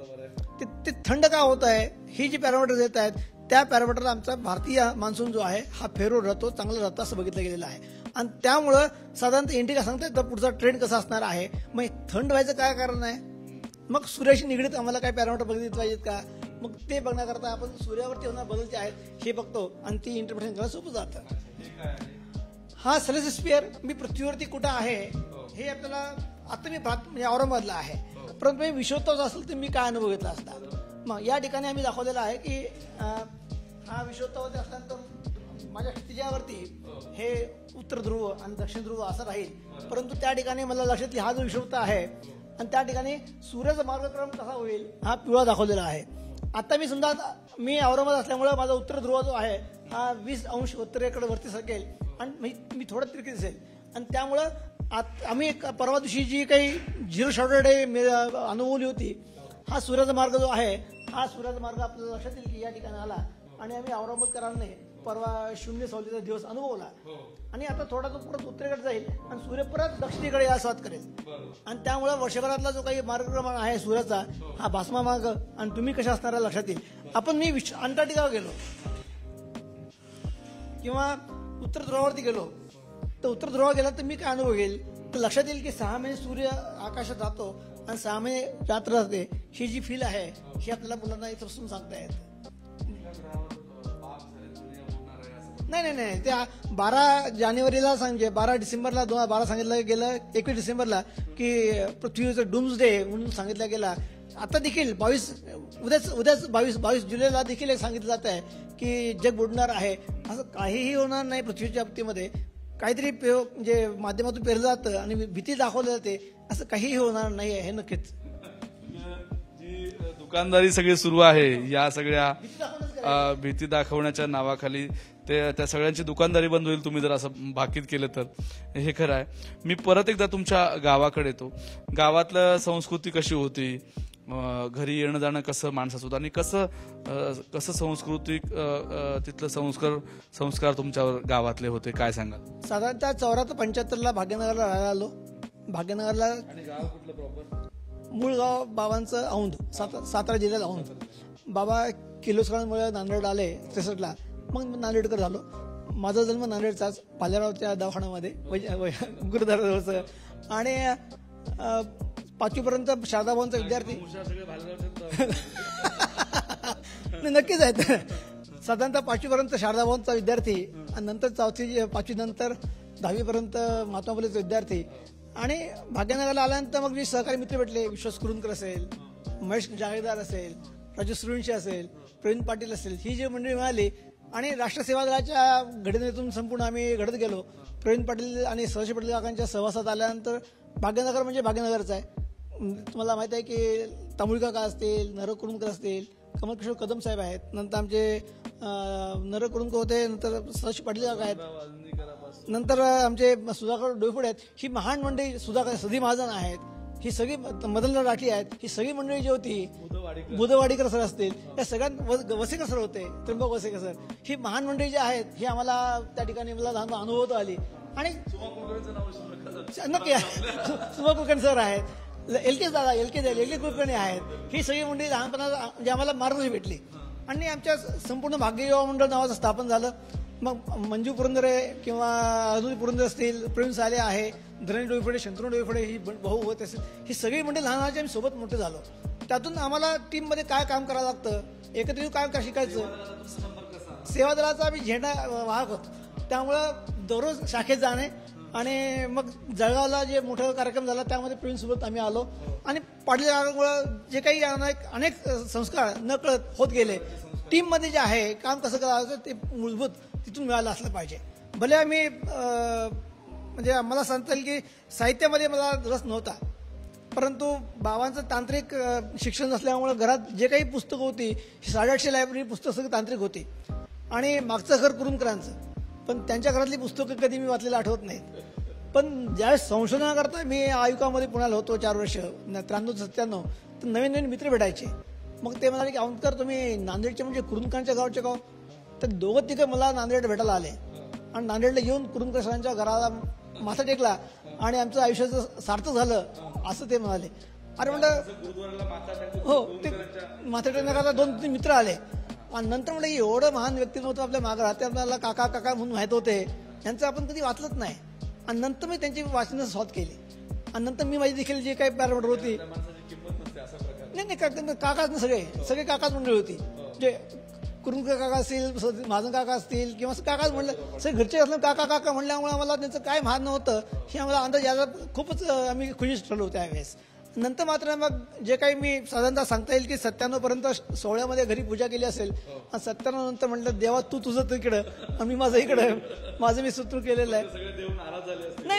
ते थंड का होत आहे ही जी पॅरामीटर्स येत आहेत त्या पॅरामीटरला आमचा भारतीय मान्सून जो आहे हा फेरो राहतो, चांगला राहतो असं बघितलं गेलेलं आहे. आणि त्यामुळं साधारणतः इंडिका सांगतात तर पुढचा ट्रेंड कसा असणार आहे, मग थंड व्हायचं काय कारण आहे, मग सूर्याशी निगडीत आम्हाला काय पॅरामीटर बघितले पाहिजेत का, मग ते बघण्याकरता आपण सूर्यावरती होणार बदल जे आहेत हे बघतो आणि ती इंटरप्रिटेशन करायला सोपं जातं. हा सेलेस्टियर मी पृथ्वीवरती कुठं आहे हे आपल्याला आता मी म्हणजे औरंगाबादला आहे, परंतु मी विश्वोत्तव असेल तर मी काय अनुभव घेतला असता. मग या ठिकाणी आम्ही दाखवलेला आहे की हा विश्वोत्तवती असल्यानंतर माझ्या क्षितिजावरती हे उत्तर ध्रुव आणि दक्षिण ध्रुव असं राहील, परंतु त्या ठिकाणी मला लक्षात की हा जो विषुववृत्त आहे आणि त्या ठिकाणी सूर्याचा मार्गक्रम कसा होईल हा पिवळा दाखवलेला आहे. आता मी समजा मी औरंगाबाद असल्यामुळे माझा उत्तर ध्रुव जो आहे हा 20 अंश उत्तरेकडे वरती सरकेल आणि मी थोडं तिरकी दिसेल आणि त्यामुळं आम्ही परवा दिवशी जी काही 0 शॉर्टर डे अनुभवली होती, हा सूर्याचा मार्ग जो आहे हा सूर्याचा मार्ग आपल्याला लक्षात येईल की या ठिकाणी आला आणि आम्ही औरंगाबादकरांनी परवा 0 सावलीचा दिवस अनुभवला आणि आता थोडा तो परत उत्तरेकडे जाईल आणि सूर्य परत दक्षिणेकडे आस्वाद करेल आणि त्यामुळे वर्षभरातला जो काही मार्गक्रमण आहे सूर्याचा हा भास्मा मार्ग आणि तुम्ही कशा असणार लक्षात येईल. आपण मी अंटार्क्टिकावर गेलो किंवा उत्तर ध्रुवावरती गेलो तर उत्तर ध्रुवावर गेला तर मी काय अनुभव घेईल तर लक्षात येईल की 6 महिने सूर्य आकाशात जातो आणि 6 महिने रात्र राहते. ही जी फील आहे ही आपल्याला मुलांना इथं बसून सांगता येत नाही. त्या 12 जानेवारीला सांगे 12 डिसेंबरला 2012 सांगितलं गेलं, 21 डिसेंबरला की पृथ्वीचं डूम्स डे म्हणून सांगितलं गेला. आता देखील 22 जुलैला देखील एक सांगितलं जात आहे की जग बुडणार आहे. असं काहीही होणार नाही पृथ्वीच्या बाबतीमध्ये. काहीतरी म्हणजे माध्यमातून पेरलं जातं आणि भीती दाखवली जाते, असं काहीही होणार नाही आहे हे नक्कीच. जी दुकानदारी सगळी सुरू आहे या सगळ्या भीती दाखवण्याच्या नावाखाली त्या सगळ्यांची दुकानदारी बंद होईल तुम्ही जर असं भाकीत केलं तर, हे खरं आहे. मी परत एकदा तुमच्या गावाकडे येतो. गावातलं संस्कृती कशी होती, घरी येणं जाणं कसं माणसाचं होतं आणि कसं सांस्कृतिक तिथलं संस्कार तुमच्यावर गावातले होते, काय सांगाल? साधारणतः 74-75ला भाग्यनगरला राहायला आलो. भाग्यनगरला आणि गाव कुठलं प्रॉपर? मूळ गाव बाबांचं औंध, सातारा जिल्ह्यात औंध. बाबा किर्लोस्करांमुळे नांदेड आले 63ला, मग नांदेडकर झालो. माझा जन्म नांदेडचाच, पालेरावच्या दवाखान्यामध्ये गुरुद्वाराजवळचं. आणि 5वीपर्यंत शारदाभाऊंचा विद्यार्थी नक्कीच आहेत. साधारणतः 5वीपर्यंत शारदाभाऊंचा विद्यार्थी आणि नंतर 5वी नंतर 10वीपर्यंत महात्मा फुलेचा विद्यार्थी. आणि भाग्यनगरला आल्यानंतर मग जे सहकारी मित्र भेटले, विश्वास कुरुंदकर असेल, महेश जागीरदार असेल, राजू सुरुंशी असेल, प्रवीण पाटील असेल, ही जी मंडळी मिळाली. आणि राष्ट्रसेवा दलाच्या घटनेतून संपूर्ण आम्ही घडत गेलो. प्रवीण पाटील आणि सदाशिव पाटील काकांच्या सहवासात आल्यानंतर भाग्यनगर म्हणजे भाग्यनगरचं आहे. तुम्हाला माहित आहे की तांबुळी काका असतील, नर कुरुंदकर असतील, कमलकिशोर कदम साहेब आहेत, नंतर आमचे नर कुरुंदकर होते, नंतर सदाशिव पाटील काका आहेत, नंतर आमचे सुधाकर डोईफोडे आहेत. ही महान मंडळी, सुधाकर सदी महाजन आहेत, ही सगळी मदनलाल राठी आहेत, ही सगळी मंडळी जी होती, बुधवाडीकर सर असतील, या सगळ्यात वसेकर सर होते, त्र्यंबक वसेकर सर, ही महान मंडळी जी आहेत ही आम्हाला त्या ठिकाणी मला लहान अनुभवता आली. आणि नक्की सुमा कुलकर्णी सर आहेत, एल के कुलकर्णी आहेत, ही सगळी मंडळी लहानपणाला म्हणजे आम्हाला मार्गदर्शन भेटली. आणि आमच्या संपूर्ण भाग्य युवा मंडळ नावाचं स्थापन झालं. मग मंजू पुरंदरे किंवा अजून पुरंदरे असतील, प्रवीण साले आहे, धनंजय डोईफोडे, शंतनू डोईफोडे ही भाऊ होत असेल, ही सगळी मंडळी लहानपणाची आम्ही सोबत मोठे झालो. त्यातून आम्हाला टीममध्ये काय काम करावं लागतं, एकत्रित काय काय शिकायचं. सेवा दलाचा आम्ही झेंडा वाहक होतो, त्यामुळं दररोज शाखेत जाणे. आणि मग जळगावला जे मोठा कार्यक्रम झाला त्यामध्ये प्रवीणसोबत आम्ही आलो. आणि पाटील काकांमुळं जे काही अनेक संस्कार नकळत होत गेले. टीममध्ये जे आहे काम कसं करायचं ते मूलभूत तिथून मिळालं असलं पाहिजे. भले आम्ही म्हणजे मला सांगता येईल की साहित्यामध्ये मला रस नव्हता, परंतु बाबांचं तांत्रिक शिक्षण असल्यामुळे घरात जे काही पुस्तकं होती, 850 लायब्ररी पुस्तकं सगळी तांत्रिक होती. आणि मागचं घर कुरुंदकरांचं, पण त्यांच्या घरातली पुस्तकं कधी मी वाचलेलं आठवत नाहीत. पण ज्यावेळेस संशोधनाकरता मी आयुकामध्ये पुण्याला होतो 4 वर्ष, 93-97, तर नवीन नवीन मित्र भेटायचे. मग ते म्हणाले की औंधकर तुम्ही नांदेडचे म्हणजे कुरुंदकरांच्या गावचे गाव. तर दोघं तिघं मला नांदेड भेटायला आले आणि नांदेडला येऊन कुरुंदकर सरांच्या घराला माथा टेकला आणि आमचं आयुष्याचं सार्थ झालं असं ते म्हणाले. अरे म्हणलं हो, ते माथा टेकण्याकरता 2-3 मित्र आले. आणि नंतर म्हणलं एवढं महान व्यक्तिमत्व आपल्या मागं राहते, आपल्याला काका काका म्हणून माहित होते, यांचं आपण कधी वाचलंच नाही. आणि नंतर मी त्यांची वाचनं स्वाद केली. आणि नंतर मी माझी देखील जे काही पॅरामीटर होती, नाही काकाच ना, सगळे काकाच मंडळी होती. जे कुरुंदकर काका असतील, महाजन काका असतील किंवा काकाच म्हणलं, सगळे घरचे असलं काका काका म्हणल्यामुळे आम्हाला त्यांचं काय महान नव्हतं हे आम्हाला अंदाज यायला खूपच आम्ही खुशीच ठरलो त्यावेळेस. नंतर मात्र मग जे काही मी साधारणतः सांगता येईल की 97 पर्यंत 16मध्ये घरी पूजा केली असेल. आणि 97 नंतर म्हटलं देवा तू तुझं इकडं आणि मी माझं इकडं, माझं मी सूत्र केलेलं आहे.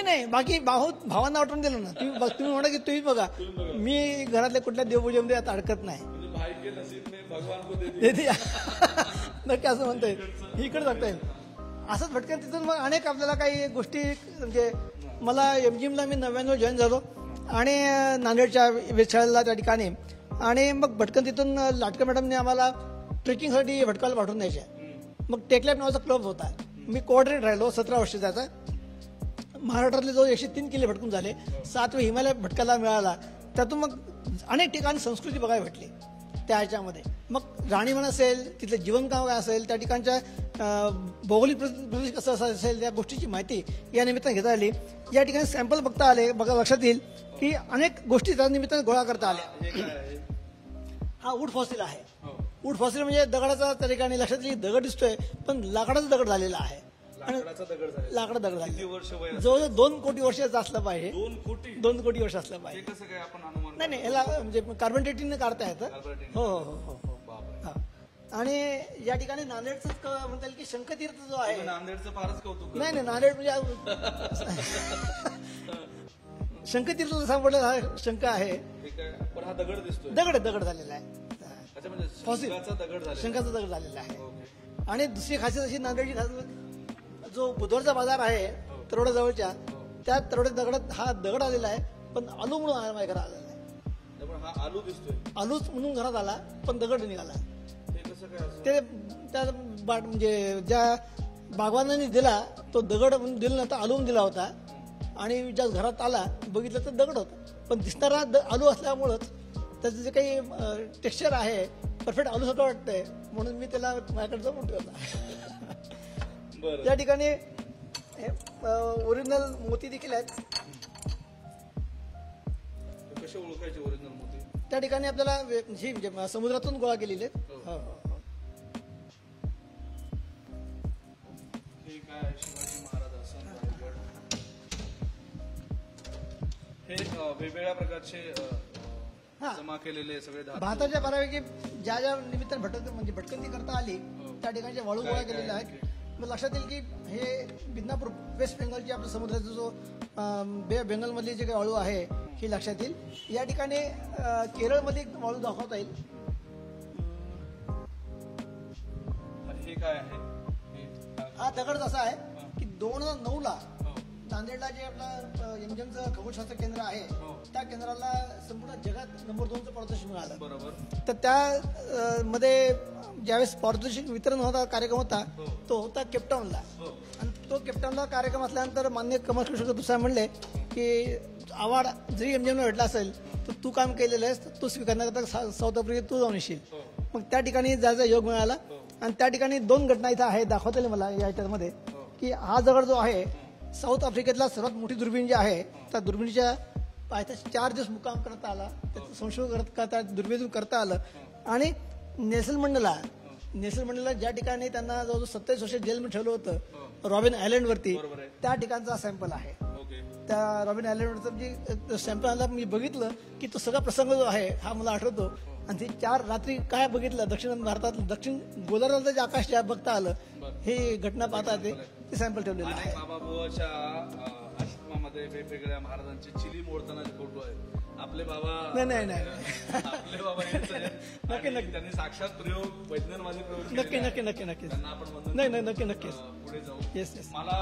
नाही बाकी भावांना वाटून दिलं ना. तुम्ही म्हणा की तुम्ही बघा, मी घरातल्या कुठल्या देवपूजेमध्ये आता अडकत नाही. नक्की असं म्हणता येईल, इकडे सांगता येईल. असंच भटकन तिथून मग अनेक आपल्याला काही गोष्टी, म्हणजे मला एमजीएमला मी 99 जॉईन झालो आणि नांदेडच्या वेधशाळेला त्या ठिकाणी. आणि मग भटकन तिथून लाटकर मॅडमने आम्हाला ट्रेकिंगसाठी भटकायला पाठवून द्यायच्या. मग टेकलॅब नावाचा क्लब होता, मी कोऑर्डिनेटर राहिलो 17 वर्ष त्याचा. महाराष्ट्रातले जो 103 किल्ले भटकून झाले, 7 वेळा हिमालय भटकायला मिळाला. त्यातून मग अनेक ठिकाणी संस्कृती बघायला भेटली त्या ह्याच्यामध्ये. मग राणीवन असेल, तिथलं जीवनगाव काय असेल, त्या ठिकाणच्या भौगोलिक प्रदेश कसं असेल त्या गोष्टीची माहिती या निमित्ताने घेता आली. या ठिकाणी सॅम्पल बघता आले, बघा लक्षात येईल की अनेक गोष्टी त्या निमित्ताने गोळा करता आल्या. हा वूड फॉसिल आहे. वूड फॉसिल म्हणजे दगडाचा त्या ठिकाणी लक्षात येईल दगड दिसतोय, पण लाकडाचा दगड झालेला आहे. लाकडा दगड झाला जवळजवळ 2 कोटी वर्षाचा असला पाहिजे. 2 कोटी वर्ष असलं पाहिजे. नाही नाही, याला म्हणजे कार्बन डेटिंग काढता येतं. हो हो हो हो. हा. आणि या ठिकाणी नांदेडचं म्हणता येईल की शंखतीर्थ जो आहे, नांदेडचं फारच कौतुक. नाही नाही, नांदेड म्हणजे शंखतीर्थ सापडलेला हा शंख आहे. पण हा दगड दिसतोय. दगड झालेला आहे. फॉसिल शंखाचा दगड झालेला आहे. आणि दुसरी खासियत अशी नांदेडची खासियत, जो बुधवारचा बाजार आहे तरोडा जवळच्या, त्या तरोड्या दगडात हा दगड आलेला आहे, पण आलू म्हणून माझ्या घरात आलेला आहे. हा आलू दिसतोय. आलूच म्हणून घरात आला, पण दगड निघाला. ते त्या म्हणजे ज्या बागवानांनी दिला तो दगड म्हणून दिला नव्हता, आलू म्हणून दिला होता. आणि ज्या घरात आला बघितलं तर दगड होता, पण दिसणारा आलू असल्यामुळंच त्याचं जे काही टेक्स्चर आहे परफेक्ट आलूसारखं वाटतंय, म्हणून मी त्याला माझ्याकडे जाऊन ठेवला. या ठिकाणी ओरिजिनल मोती देखील आहेत. कसे ओळखायचे ओरिजिनल मोती? त्या ठिकाणी आपल्याला ही म्हणजे समुद्रातून गोळा केलेले आहेत. हे काय शिवाजी महाराज हे वेगवेगळ्या प्रकारचे जमा केलेले सगळे भारताच्या बऱ्यापैकी ज्या ज्या निमित्ताने म्हणजे भटकंती करता आली त्या ठिकाणचे वाळू गोळा केलेले आहेत. मग लक्षात येईल की हे बिदनापूर वेस्ट बेंगलची आपल्या समुद्राचा जो बे बेंगलमधली जे काही वाळू आहे ही लक्षात येईल. या ठिकाणी केरळमध्ये एक वाळू दाखवता येईल. हे काय आहे? हा दगड असा आहे की 2009ला नांदेडला जे आपला एमजीएमचं खगोलशास्त्र केंद्र आहे त्या केंद्राला संपूर्ण जगात नंबर 2चं पारितोषिक मिळालं. बरोबर. तर त्या मध्ये ज्यावेळेस पारितोषिक वितरण होता कार्यक्रम होता तो होता केपटाऊनला. आणि तो केपटाऊनला कार्यक्रम असल्यानंतर माननीय कमल कृष्ण दुसरा म्हणले की अवॉर्ड जरी एमजीएमला भेटला असेल तर तू काम केलेलं आहेस, तू स्वीकारण्याकरता साऊथ आफ्रिकेत तू जाऊन येशील. मग त्या ठिकाणी जायचा योग मिळाला. आणि त्या ठिकाणी 2 घटना इथं आहे दाखवता येईल मला या ह्याच्यामध्ये की हा दगड जो आहे साऊथ आफ्रिकेतला सर्वात मोठी दुर्बीण जी आहे त्या दुर्बिणीच्या पायथ्याशी 4 दिवस मुक्काम करता आला, त्याचं संशोधन करता दुर्बिणीतून करता आलं. आणि नेल्सन मंडेला ज्या ठिकाणी त्यांना जवळजवळ 27 वर्ष जेलमध्ये ठेवलं होतं रॉबिन आयलंडवरती, त्या ठिकाणचा सॅम्पल आहे. त्या रॉबिन आयलंडवरचं म्हणजे सॅम्पल आला, मी बघितलं की तो सगळा प्रसंग जो आहे हा मला आठवतो. आणि ते 4 रात्री काय बघितलं दक्षिण भारतात दक्षिण गोलार्धाचं जे आकाश ज्या बघता आलं हे घटना पाहता ते सॅम्पल ठेवलेलं आहे. बाबाबुवाच्या आश्रमामध्ये वेगवेगळ्या महाराजांचे चिली मोडतानाचे फोटो आहेत. आपले बाबा नाही आपले बाबा नक्की त्यांनी साक्षात प्रयोग वैज्ञानिक प्रयोग नक्की नाही पुढे जाऊ. येस. मला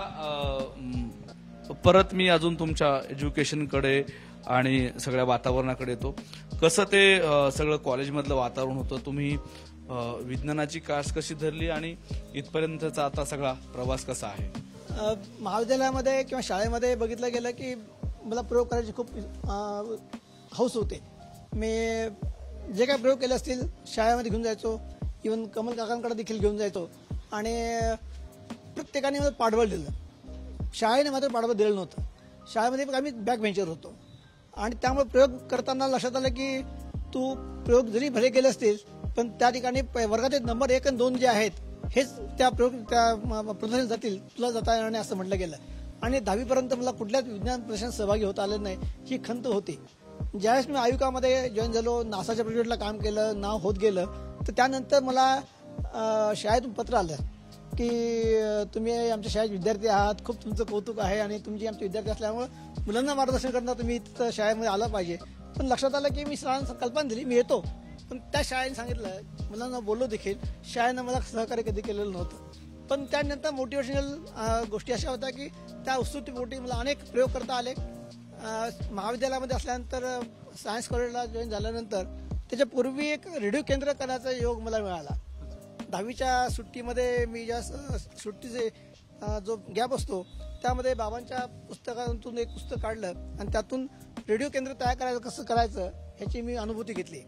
परत मी अजून तुमच्या एज्युकेशनकडे आणि सगळ्या वातावरणाकडे येतो. कसं ते सगळं कॉलेजमधलं वातावरण होतं, तुम्ही विज्ञानाची कास कशी धरली आणि इथपर्यंतचा आता सगळा प्रवास कसा आहे? महाविद्यालयामध्ये किंवा शाळेमध्ये बघितलं गेलं की मला प्रयोग करायची खूप हौस होते. मी जे काही प्रयोग केले असतील शाळेमध्ये घेऊन जायचो, इव्हन कमल काकांकडे देखील घेऊन जायचो. आणि प्रत्येकाने मला पाठबळ दिलं, शाळेने मात्र पाठबळ दिलं नव्हतं. शाळेमध्ये आम्ही बॅक बेंचर होतो. आणि त्यामुळे प्रयोग करताना लक्षात आलं की तू प्रयोग जरी भले केले असतील पण त्या ठिकाणी वर्गाचे नंबर 1 आणि 2 जे आहेत हेच त्या प्रदर्शनात जातील, तुला जाता येणार नाही असं म्हटलं गेलं. आणि 10वीपर्यंत मला कुठल्याच विज्ञान प्रदर्शनात सहभागी होता आलं नाही ही खंत होती. ज्यावेळेस मी आयुकामध्ये जॉईन झालो, नासाच्या प्रोजेक्टला काम केलं, नाव होत गेलं, तर त्यानंतर मला शाळेतून पत्र आलं की तुम्ही आमच्या शाळेत विद्यार्थी आहात, खूप तुमचं कौतुक आहे आणि तुमची आमचे विद्यार्थी असल्यामुळे मुलांना मार्गदर्शन करणार तुम्ही तिथं शाळेमध्ये आलं पाहिजे. पण लक्षात आलं की मी शाळांना कल्पना दिली मी येतो, पण त्या शाळेने सांगितलं, मुलांना बोललो देखील, शाळेनं मला सहकार्य कधी केलेलं नव्हतं. पण त्यानंतर मोटिवेशनल गोष्टी अशा होत्या की त्या उत्सुकतेपोटी मला अनेक प्रयोग करता आले. महाविद्यालयामध्ये असल्यानंतर सायन्स कॉलेजला जॉईन झाल्यानंतर त्याच्यापूर्वी एक रेडिओ केंद्र करण्याचा योग मला मिळाला. 10वीच्या सुट्टीमध्ये मी ज्या सुट्टीचे जो गॅप असतो त्यामध्ये बाबांच्या पुस्तकातून एक पुस्तक काढलं आणि त्यातून रेडिओ केंद्र तयार करायचं कसं करायचं ह्याची मी अनुभूती घेतली.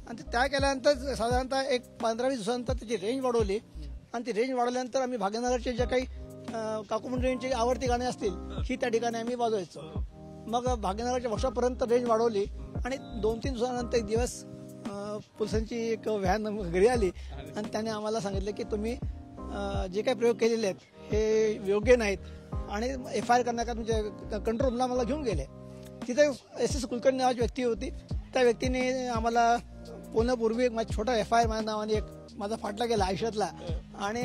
आणि ते तयार केल्यानंतर साधारणतः एक 15-20 दिवसानंतर त्याची रेंज वाढवली. आणि ती रेंज वाढवल्यानंतर आम्ही भाग्यनगरचे जे काही काकू मंडळींची आवडती गाणी असतील ही त्या ठिकाणी आम्ही वाजवायचो. मग भाग्यनगरच्या वर्षापर्यंत रेंज वाढवली आणि 2-3 दिवसानंतर एक दिवस पोलिसांची एक व्हॅन घरी आली आणि त्याने आम्हाला सांगितलं की तुम्ही जे काही प्रयोग केलेले आहेत हे योग्य नाहीत आणि FIR करण्याकरता तुमच्या कंट्रोल रूमला आम्हाला घेऊन गेले. तिथे SS कुलकर्णी नावाची व्यक्ती होती. त्या व्यक्तीने आम्हाला पोहण्यापूर्वी एक माझा छोटा FIR माझ्या नावाने एक माझा फाटला गेला आयुष्यातला आणि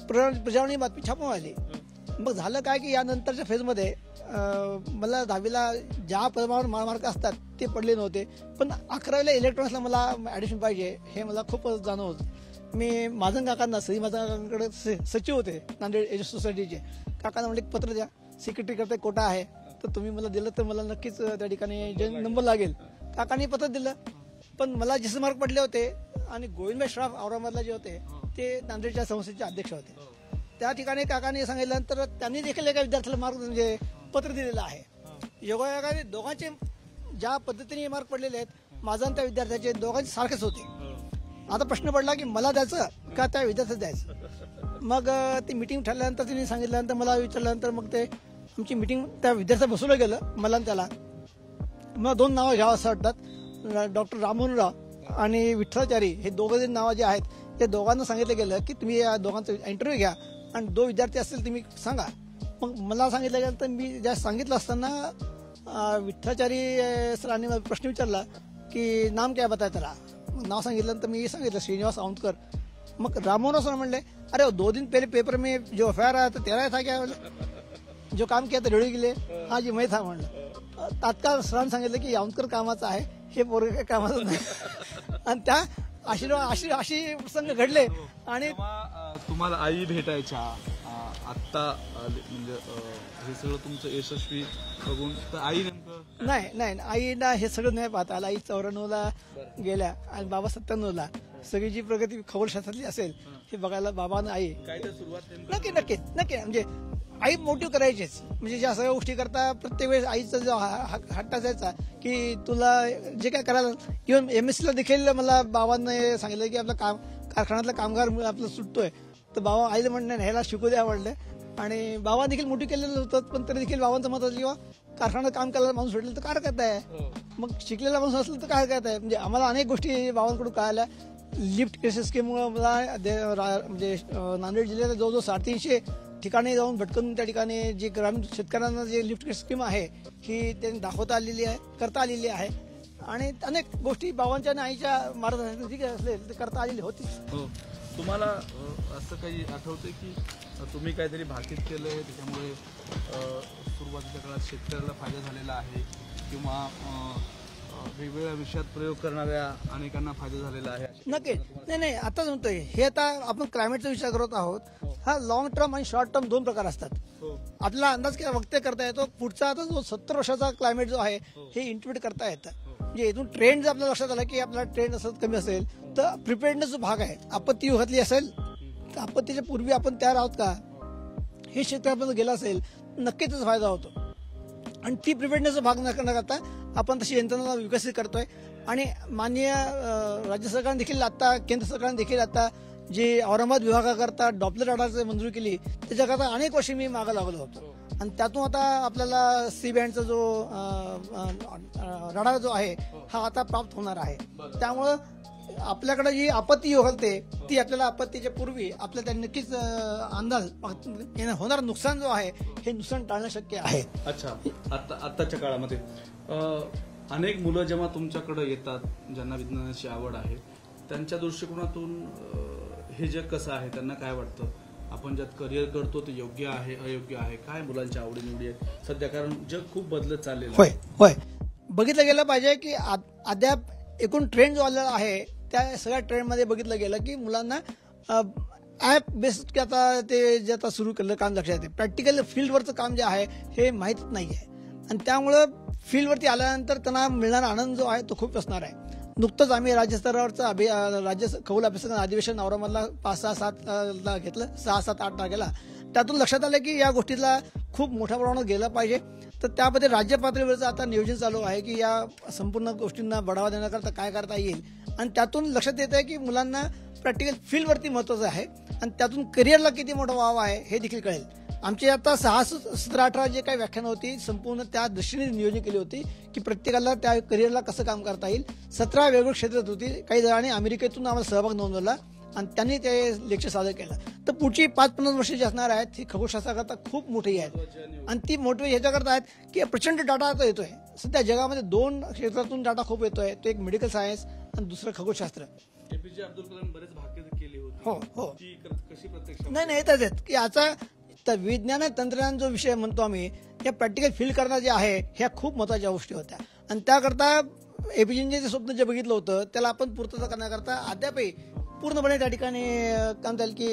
प्रजावणी बातमी छापून आली. मग झालं काय की यानंतरच्या फेजमध्ये मला 10वीला ज्या प्रमाणावर मार्क असतात ते पडले नव्हते, पण 11वीला इलेक्ट्रॉनिक्सला मला ॲडमिशन पाहिजे हे मला खूप जाणवत. मी माझं काकांना श्री माझं काकांकडे सचिव होते नांदेड एज्युकेशन सोसायटीचे. काकांना म्हणले पत्र द्या, सेक्रेटरी करता कोटा आहे तर तुम्ही मला दिलं तर मला नक्कीच त्या ठिकाणी नंबर लागेल. काकांनी पत्र दिलं, पण मला जसे मार्क पडले होते आणि गोविंदभाई श्राफ औरंगाबादला जे होते ते नांदेडच्या संस्थेचे अध्यक्ष होते. त्या ठिकाणी काकांनी सांगितल्यानंतर त्यांनी देखील एका विद्यार्थ्याला मार्क म्हणजे पत्र दिलेलं आहे. योगायोगाने दोघांचे ज्या पद्धतीने मार्क पडलेले आहेत माझा आणि त्या विद्यार्थ्याचे दोघांचे सारखेच होते. आता प्रश्न पडला की मला द्यायचं का त्या विद्यार्थ्याला द्यायचं. मग ती मिटिंग ठरल्यानंतर तिने सांगितल्यानंतर मला विचारल्यानंतर मग ते आमची मिटिंग त्या विद्यार्थ्याला बसवलं गेलं मला आणि त्याला. मला 2 नावं घ्यावं असं वाटतात, डॉक्टर राममोहनराव आणि विठ्ठलाचारी हे दोघं नावं जे आहेत ते दोघांना सांगितलं गेलं की तुम्ही या दोघांचा इंटरव्ह्यू घ्या आणि 2 विद्यार्थी असतील तुम्ही सांगा. मग मला सांगितलं गेलं तर मी ज्या सांगितलं असताना विठ्ठलाचारी सरांनी मला प्रश्न विचारला की नाम क्या बताया तेरा. नाव सांगितलं तर मी सांगितलं श्रीनिवास औंधकर. मग राममोहन सर म्हणले अरे 2 दिन पहले पेपर में जो FIR आया था तेरा था क्या, जो काम किया था रेडिओ के लिए, हाँ जी मैं था म्हणलं. तात्काळ सरांनी सांगितलं की औंधकर कामाचं आहे हे पोरं काही कामाचं नाही. आणि त्या अशी प्रसंग घडले. आणि तुम्हाला आई भेटायच्या आत्ता म्हणजे हे सगळं तुमचं यशस्वी बघून तर आई नेमकं नाही आईला हे सगळं नाही पाहता आलं. आई 94ला गेल्या आणि बाबा 97ला. सगळी जी प्रगती खगोलशास्त्रातली असेल हे बघायला बाबानं आई काय तर सुरुवात नक्की म्हणजे आई मोटिव्ह करायचीच. म्हणजे ज्या सगळ्या गोष्टी करता प्रत्येक वेळेस आईचा जो हट्ट असायचा की तुला जे काय करायला. इव्हन MSCला देखील मला बाबांनी सांगितलं की आपलं कारखान्यातला कामगार आपलं सुटतोय तर बाबा आईला म्हणणं ह्याला शिकू द्या म्हणलं. आणि बाबा देखील मोठी केलेलं होतं, पण तरी देखील बाबांचं मत होतं किंवा कारखान्यात काम करायला माणूस भेटलं तर काय हरकत आहे, मग शिकलेला माणूस असलं तर काय हरकत आहे. म्हणजे आम्हाला अनेक गोष्टी बाबांकडून कळाल्या. लिफ्ट स्कीममुळे मला म्हणजे नांदेड जिल्ह्यात जवळजवळ 350 ठिकाणी जाऊन भटकून त्या ठिकाणी जी ग्रामीण शेतकऱ्यांना जे लिफ्ट स्कीम आहे ही त्यांनी दाखवता आलेली आहे, करता आलेली आहे. आणि अनेक गोष्टी बाबांच्या आणि आईच्या मार्गदर्शनात जी असेल ते करता आलेली होती. तुम्हाला असं काही आठवतंय की तुम्ही काहीतरी भाकीत केलंय त्याच्यामुळे सुरुवातीच्या काळात शेतकऱ्याला फायदा झालेला आहे किंवा वेगवेगळ्या विषयात प्रयोग करणाऱ्या अनेकांना फायदा झालेला आहे? नक्की नाही आताच म्हणतोय हे. आता आपण क्लायमेटचा विचार करत आहोत. हा लॉंग टर्म आणि शॉर्ट टर्म 2 प्रकार असतात. आपला अंदाज वक्त करता येतो. पुढचा आता जो 70 वर्षाचा क्लायमेट जो आहे हे इंटरप्रिट करता येतं. म्हणजे इथून ट्रेंड जर आपल्या लक्षात आला की आपला ट्रेंड असं कमी असेल तर प्रिपेअर्डनेस जो भाग आहे आपत्ती युगातली असेल तर आपत्तीच्या पूर्वी आपण तयार आहोत का हे शेतकऱ्यापर्यंत गेला असेल नक्कीच त्याचा फायदा होतो. आणि ती प्रिपेअर्डनेसचा भाग न करता आपण तशी यंत्रणा विकसित करतोय. आणि माननीय राज्य सरकारने देखील आता केंद्र सरकारने देखील आता जी औरंगाबाद विभागाकरता डॉपलर रडारची मंजुरी केली त्याच्याकरता अनेक वर्षी मी मागं लागलो होतो. आणि त्यातून आता आपल्याला सी बँडचा जो रडार जो आहे हा आता प्राप्त होणार आहे. त्यामुळं आपल्याकडे जी आपत्ती होते ती आपल्याला आपत्तीच्या पूर्वी आपल्याला नक्कीच अंदाज होणारं नुकसान जो आहे हे नुकसान टाळणं शक्य आहे. अच्छा, आत्ताच्या काळामध्ये अनेक मुलं जेव्हा तुमच्याकडे येतात ज्यांना विज्ञानाची आवड आहे त्यांच्या दृष्टिकोनातून हे जग कसं आहे, त्यांना काय वाटतं, आपण ज्यात करिअर करतो ते योग्य आहे अयोग्य आहे, काय मुलांच्या आवडीनिवडी आहे सध्या, कारण जग खूप बदलत चाललेलं आहे. होय बघितलं गेलं पाहिजे की अद्याप एकूण ट्रेंड जो आलेला आहे त्या सगळ्या ट्रेंडमध्ये बघितलं गेलं की मुलांना ॲप बेस्ड आता ते जे आता सुरू केलं काम लक्षात येते. प्रॅक्टिकल फील्डवरचं काम जे आहे हे माहीत नाही आहे आणि त्यामुळं फील्डवरती आल्यानंतर त्यांना मिळणारा आनंद जो आहे तो खूप असणार आहे. नुकतंच आम्ही राज्यस्तरावरचं राज्य खगोल अभ्यासक अधिवेशन औरंगाबादला 5-6-7 घेतलं, 6-7-8 तारखेला. त्यातून लक्षात आलं की या गोष्टीला खूप मोठ्या प्रमाणात गेलं पाहिजे. तर त्यामध्ये राज्य पातळीवरचं आता नियोजन चालू आहे की या संपूर्ण गोष्टींना बढावा देण्याकरता काय करता येईल आणि त्यातून लक्षात येत आहे की मुलांना प्रॅक्टिकल फील्डवरती महत्त्वाचं आहे आणि त्यातून करिअरला किती मोठा वाव आहे हे देखील कळेल. आमची आता 17-18 जे काही व्याख्यान होती संपूर्ण त्या दृष्टीने नियोजन केली होती की प्रत्येकाला त्या करिअरला कसं काम करता येईल. 17 वेगवेगळ्या क्षेत्रात होती. काही जणांनी अमेरिकेतून आम्हाला सहभाग नोंदवला आणि त्यांनी ते लेक्चर सादर केलं. तर पुढची 5-50 वर्ष जी असणार आहेत ही खगोलशास्त्राकरता खूप मोठी आहेत आणि ती मोठी ह्याच्याकरता आहेत की प्रचंड डाटा आता येतोय. सध्या जगामध्ये 2 क्षेत्रातून डाटा खूप येतोय. तो एक मेडिकल सायन्स आणि दुसरं खगोलशास्त्र. एपीजे अब्दुल कलाम बरेच भाग्य केली होती. हो हो. ती कशी प्रत्यक्ष नाही येतच आहेत की याचा विज्ञान आणि तंत्रज्ञान जो विषय म्हणतो आम्ही त्या प्रॅक्टिकल फील करणं जे आहे ह्या खूप महत्वाच्या गोष्टी होत्या आणि त्याकरता एपीजेने जे स्वप्न जे बघितलं होतं त्याला आपण पूर्तता करण्याकरता अद्यापही पूर्णपणे त्या ठिकाणी काय म्हणता येईल की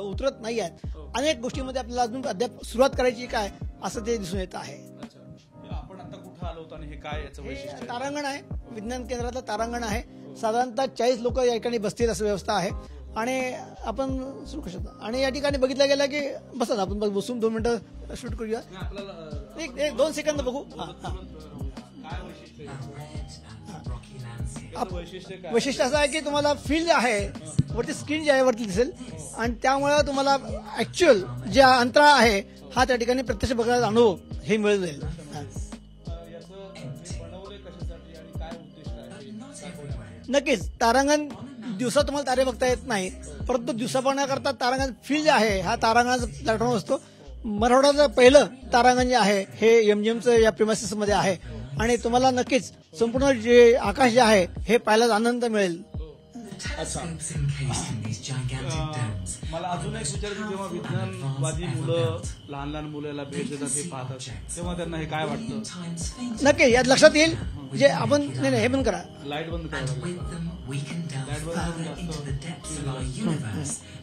उतरत नाही आहेत. अनेक गोष्टीमध्ये आपल्याला अजून अद्याप सुरुवात करायची काय असं ते दिसून येत आहे. आपण आता कुठं आलो होतो आणि हे काय याचं वैशिष्ट्य? तारांगण आहे. विज्ञान केंद्रातलं तारांगण आहे. साधारणतः 40 लोक या ठिकाणी बसतील असं व्यवस्था आहे आणि आपण सुरू करू शकतो. आणि या ठिकाणी बघितलं गेलं की बसा आपण बसून 2 मिनिटं शूट करूया. एक 2 सेकंद बघू. वैशिष्ट्य असं आहे की तुम्हाला फील्ड आहे वरती स्क्रीन जी आहे वरती दिसेल आणि त्यामुळे तुम्हाला ऍक्च्युअल जे अंतराळ आहे हा त्या ठिकाणी प्रत्यक्ष बघायला अनुभव हे मिळून जाईल. नक्कीच तारांगण दिवसा तुम्हाला तारे बघता येत नाही परंतु दिवसा बघण्याकरता तारांगण फील्ड जे आहे हा तारांगणाचा प्लॅटफॉर्म असतो. मराठवाड्याचं पहिलं तारांगण जे आहे हे एमजीएमचं या प्रिमायसिस मध्ये आहे आणि तुम्हाला नक्कीच संपूर्ण जे आकाश जे आहे हे पाहायला आनंद मिळेल. मला अजून एक विचारायचं जेव्हा विज्ञानवादी मुलं लहान लहान मुलाला भेट देतात हे पाहतात तेव्हा त्यांना हे काय वाटतं? नक्की यात लक्षात येईल जे आपण नाही हे बंद करा लाईट बंद करा.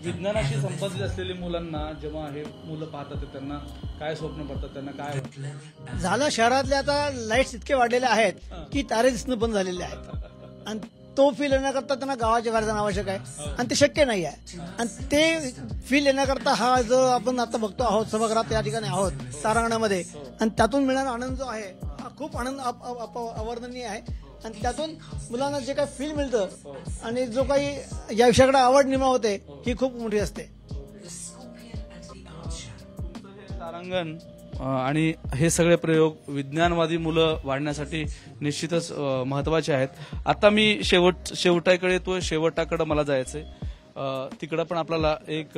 विज्ञानाशी संबंधित असलेल्या मुलांना जेव्हा हे मुलं पाहतात त्यांना काय स्वप्न पडतात त्यांना काय वाटतं? झालं शहरातले आता लाईट्स इतके वाढलेले आहेत की तारे दिसणं बंद झालेले आहेत आणि तो फील येण्याकरता त्यांना गावाच्या बाहेर जाणं आवश्यक आहे आणि ते शक्य नाही आहे. आणि ते फील येण्याकरता हा जो आपण आता बघतो आहोत सभागृहात या ठिकाणी आहोत तारांगणामध्ये आणि त्यातून मिळणारा आनंद जो आहे हा खूप आनंद अवर्णनीय आहे आणि त्यातून मुलांना जे काही फील मिळतं आणि जो काही या विषयाकडे आवड निर्माण होते ही खूप मोठी असते. तारांगण आणि हे सगळे प्रयोग विज्ञानवादी मुलं वाढण्यासाठी निश्चितच महत्वाचे आहेत. आता मी शेवटाकडे मला जायचंय. तिकडं पण आपल्याला एक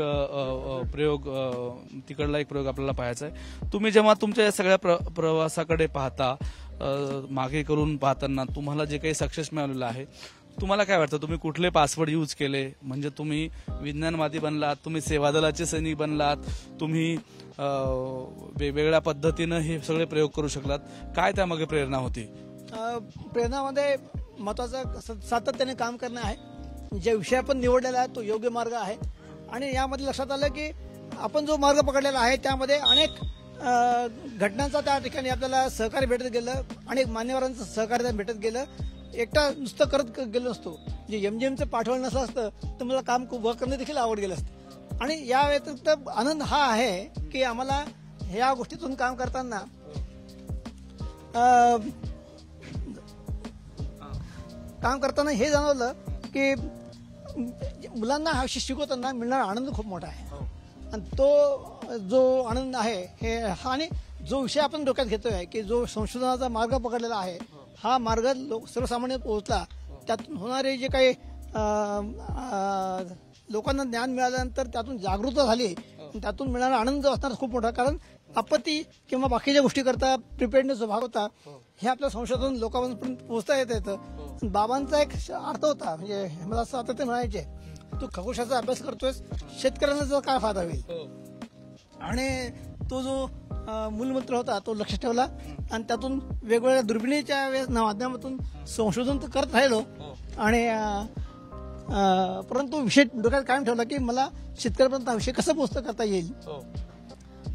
तिकडला एक प्रयोग आपल्याला पाहायचा आहे. तुम्ही जेव्हा तुमच्या या सगळ्या प्रवासाकडे पाहता मागे करून पाहताना तुम्हाला जे काही सक्सेस मिळालेलं आहे तुम्हाला काय वाटतं? तुम्ही कुठले पासवर्ड यूज केले म्हणजे तुम्ही विज्ञानवादी बनलात, तुम्ही सेवादलाचे सैनिक बनलात, तुम्ही वेगवेगळ्या पद्धतीनं हे सगळे प्रयोग करू शकलात, काय त्यामागे प्रेरणा होती? प्रेरणामध्ये महत्वाचं सातत्याने काम करणं आहे. जे विषय आपण निवडलेला आहे तो योग्य मार्ग आहे आणि यामध्ये लक्षात आलं की आपण जो मार्ग पकडलेला आहे त्यामध्ये अनेक घटनांचा त्या ठिकाणी आपल्याला सहकार्य भेटत गेलं, अनेक मान्यवरांचं सहकार्य भेटत गेलं. एकटा नुसतं करत गेलो नसतो. जे एमजीएमचं पाठवण नसलं असतं तर मला काम करणे देखील आवड गेलं असतं. आणि या व्यतिरिक्त आनंद हा आहे की आम्हाला ह्या गोष्टीतून काम करताना हे जाणवलं की मुलांना हा विषय शिकवताना मिळणारा आनंद खूप मोठा आहे आणि तो जो आनंद आहे हे हा आणि जो विषय आपण डोक्यात घेतोय की जो संशोधनाचा मार्ग पकडलेला आहे हा मार्ग सर्वसामान्य पोहोचला. त्यातून होणारे जे काही लोकांना ज्ञान मिळाल्यानंतर त्यातून जागरूकता झाली त्यातून मिळणारा आनंद असणार खूप मोठा. कारण आपत्ती किंवा बाकीच्या गोष्टी करता प्रिपेअर्डनेस जो भाग होता हे आपलं संशोधन लोकांपर्यंत पोहोचता येतं. बाबांचा एक अर्थ होता म्हणजे मला असं आता ते म्हणायचे तू खगोशाचा अभ्यास करतोय शेतकऱ्यांना काय फायदा होईल आणि तो जो मूलमंत्र होता तो लक्षात ठेवला आणि त्यातून वेगवेगळ्या दुर्बिणीच्या माध्यमातून संशोधन तर करत राहिलो आणि परंतु विषय डोक्यात कायम ठेवला की मला शेतकऱ्यापर्यंत हा विषय कसं पोहोचता करता येईल.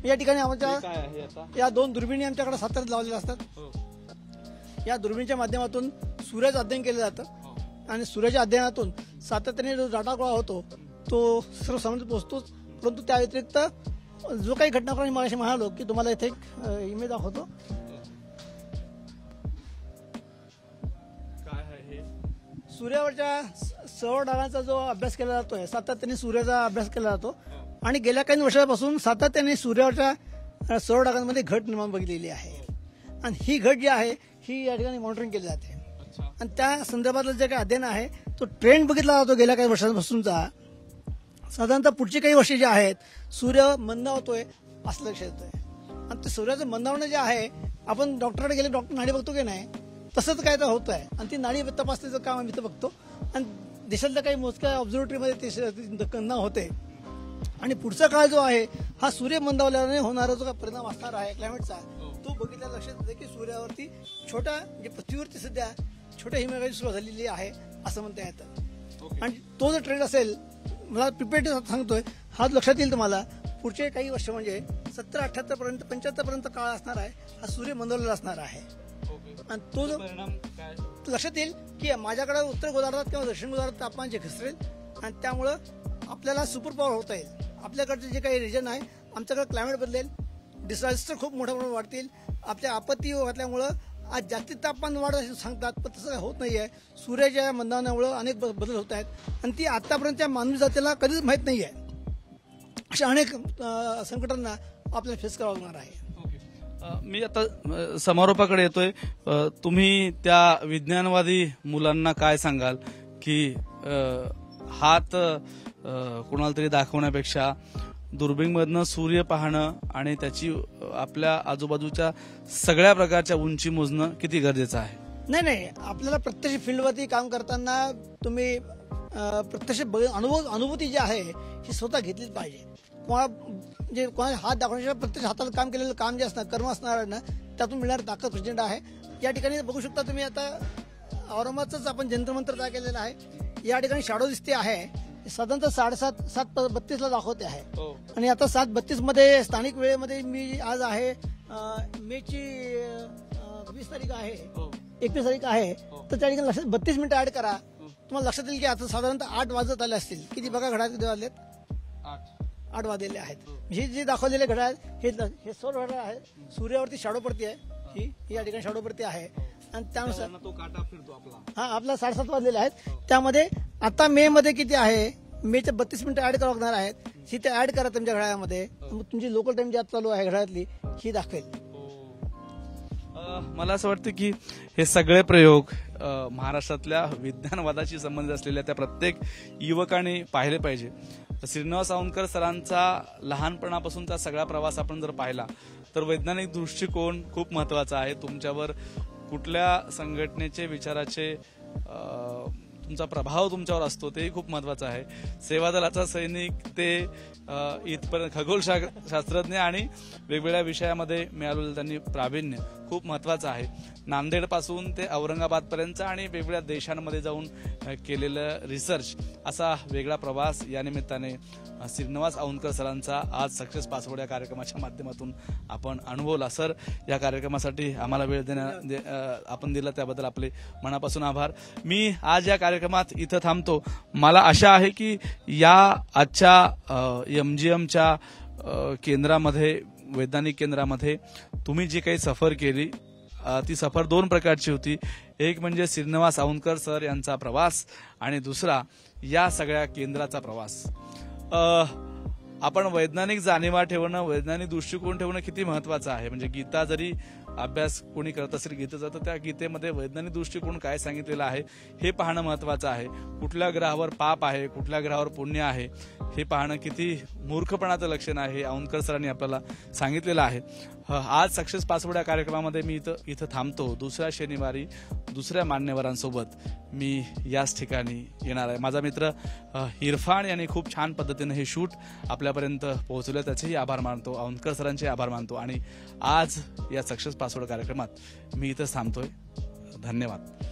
या ठिकाणी आमच्या या 2 दुर्बिणी आमच्याकडे सातत्यात लावलेल्या असतात. या दुर्बिणीच्या माध्यमातून सूर्याचं अध्ययन केलं जातं आणि सूर्याच्या अध्ययनातून सातत्याने जो डाटा गोळा होतो तो सर्वसामान्य पोहोचतोच. परंतु त्या व्यतिरिक्त जो काही घटनाक्रम मगाशी म्हणालो की तुम्हाला इथे एक इमेज दाखवतो. सूर्यावरच्या सौर ढगांचा जो अभ्यास केला जातोय, सातत्याने सूर्याचा अभ्यास केला जातो आणि गेल्या काही वर्षापासून सातत्याने सूर्यावरच्या सौर ढगांमध्ये घट निर्माण बघितलेली आहे. आणि ही घट जी आहे ही या ठिकाणी मॉनिटरिंग केली जाते. आणि त्या संदर्भातलं जे काही अध्ययन आहे तो ट्रेंड बघितला जातो गेल्या काही वर्षांपासूनचा. साधारणतः पुढची काही वर्षे जे आहेत सूर्य मंदावतोय असं लक्षात येतोय. आणि ते सूर्याचं मंदावणं जे आहे, आपण डॉक्टरकडे गेले, डॉक्टर नाडी बघतो की नाही, तसंच काय तर होत आहे. आणि ती नाडी तपासण्याचं काम आम्ही इथं बघतो. आणि देशातल्या काही मोजक्या ऑब्झर्वेटरीमध्ये ते न होते. आणि पुढचा काळ जो आहे हा सूर्य मंदावल्याने होणारा जो परिणाम असणार आहे क्लायमेटचा, तो बघितल्या लक्षात येते की सूर्यावरती छोट्या म्हणजे पृथ्वीवरती सध्या छोट्या हिमनगाची सुरुवात झालेली आहे असं म्हणता येतं. आणि तो जर ट्रेंड असेल, मला प्रिपेअर्ड सांगतोय, हा लक्षात येईल तुम्हाला पुढचे काही वर्ष म्हणजे 70-78 पर्यंत 75 पर्यंत काळ असणार आहे हा सूर्य मंदावलेला असणार आहे. आणि तो जो लक्षात येईल की माझ्याकडे उत्तर गोलार्धात किंवा दक्षिण गोलार्धात तापमान जे घसरेल आणि त्यामुळं आपल्याला सुपर पॉवर होता येईल. आपल्याकडचे जे काही रिजन आहे, आमच्याकडे क्लायमेट बदलेल, डिझास्टर खूप मोठ्या प्रमाणात वाढतील. आपल्या आपत्ती घातल्यामुळं आज जागतिक तापमान वाढ सांगतात, पण तसं काही होत नाहीये. सूर्याच्या मंदावण्यामुळं अनेक बदल होत आहेत आणि ती आतापर्यंतच्या मानवी जातीला कधीच माहीत नाहीये. अशा अनेक संकटांना आपल्याला फेस करावं लागणार आहे. मी आता समारोपाकडे येतोय. तुम्ही त्या विज्ञानवादी मुलांना काय सांगाल की हात कोणाला तरी दाखवण्यापेक्षा दुर्बिणमधनं सूर्य पाहणं आणि त्याची आपल्या आजूबाजूच्या सगळ्या प्रकारच्या उंची मोजणं किती गरजेचं आहे? नाही, आपल्याला प्रत्यक्ष फील्डवरती काम करताना तुम्ही प्रत्यक्ष अनुभूती जी आहे ही स्वतः घेतलीच पाहिजे. कोणा हात दाखवण्याच्या प्रत्यक्ष हाताला काम केलेलं काम जे असणार, कर्म असणार ना, त्यातून मिळणारी ताकद प्रचंड आहे. या ठिकाणी बघू शकता तुम्ही, आता औरंगाबादच आपण जंत्रमंत्र तयार केलेलं आहे. या ठिकाणी शॅडो दिसते आहे, साधारणतः 7:32 दाखवते आहे. आणि आता 7:32 मध्ये स्थानिक वेळेमध्ये मी आज आहे मेची 20 तारीख आहे, 21 तारीख आहे, तर त्या ठिकाणी लक्षात 32 मिनिटं ऍड करा, तुम्हाला लक्षात येईल की आता साधारणतः 8 वाजत आले असतील. किती बघा घड्याळ किती वाजलेत? 8 वाजलेले आहेत. हे जे दाखवलेले घड्याळ हे सौर घड्याळ आहे. सूर्यावरती शॅडो पडते आहे, ही या ठिकाणी शॅडो पडते आहे. आणि त्यानुसार तो काटा फिरतो आपला. आपला 7:30 वाजलेले आहेत. त्यामध्ये आता मे मध्ये किती आहे, मेच्या 32 मिनिटं ऍड करावं लागणार आहेत. ही ते ऍड करा तुमच्या घड्याळामध्ये. तुमची लोकल टाइम जी आता चालू आहे घड्याळातली ही दाखवेल. मला असं वाटतं की हे सगळे प्रयोग महाराष्ट्रातल्या विज्ञानवादाशी संबंधित असलेल्या त्या प्रत्येक युवकाने पाहिले पाहिजे. श्रीनिवास औंधकर सरांचा लहानपणापासूनचा सगळा प्रवास आपण जर पाहिला तर वैज्ञानिक दृष्टिकोन खूप महत्वाचा आहे. तुमच्यावर कुठल्या संघटनेचे विचाराचे तुमचा प्रभाव तुमच्यावर असतो तेही खूप महत्वाचं आहे. सेवा दलाचा सैनिक ते इथपर्यंत खगोलशास्त्रज्ञ आणि वेगवेगळ्या विषयामध्ये मिळालेलं त्यांनी प्रावीण्य खूप महत्वाचं आहे. नांदेड पासून ते औरंगाबाद पर्यंत आणि वेगवेगळ्या देशांमध्ये जाऊन केलेलं रिसर्च असा वेगळा प्रवास या निमित्ताने श्रीनिवास औंधकर सरांचा आज सक्सेस पासवर्ड या कार्यक्रमाच्या माध्यमातून आपण अनुभवला. सर, या कार्यक्रमासाठी आम्हाला वेळ आपण दिला त्याबद्दल आपले मनापासून आभार. मी आज या कार्यक्रमात इथं थांबतो. मला आशा आहे की या आजच्या MGMच्या केंद्रामध्ये, वैज्ञानिक केंद्रामध्ये तुम्ही जी काही सफर केली ती सफर 2 प्रकारची होती. एक म्हणजे श्रीनिवास औंधकर सर यांचा प्रवास आणि दुसरा या सगळ्या केंद्राचा प्रवास. आपण वैज्ञानिक जाणीवा ठेवणं, वैज्ञानिक दृष्टिकोन ठेवणं किती महत्वाचं आहे. म्हणजे गीता जरी अभ्यास कोणी करत असेल गीतेचा, तर त्या गीतेमध्ये वैज्ञानिक दृष्टिकोन काय सांगितलेलं आहे हे पाहणं महत्वाचं आहे. कुठल्या ग्रहावर पाप आहे, कुठल्या ग्रहावर पुण्य आहे हे पाहणं किती मूर्खपणाचं लक्षण आहे हे औंधकर सरांनी आपल्याला सांगितलेलं आहे. आज सक्सेस पासवर्ड या कार्यक्रमामध्ये मी इथं थांबतो. दुसऱ्या शनिवारी दुसऱ्या मान्यवरांसोबत मी याच ठिकाणी येणार आहे. माझा मित्र इरफान यांनी खूप छान पद्धतीने हे शूट आपल्यापर्यंत पोहोचवलं, त्याचेही आभार मानतो. औंधकर सरांचे आभार मानतो. आणि आज या सक्सेस पासवर्ड कार्यक्रमात मी इथंच थांबतोय. धन्यवाद.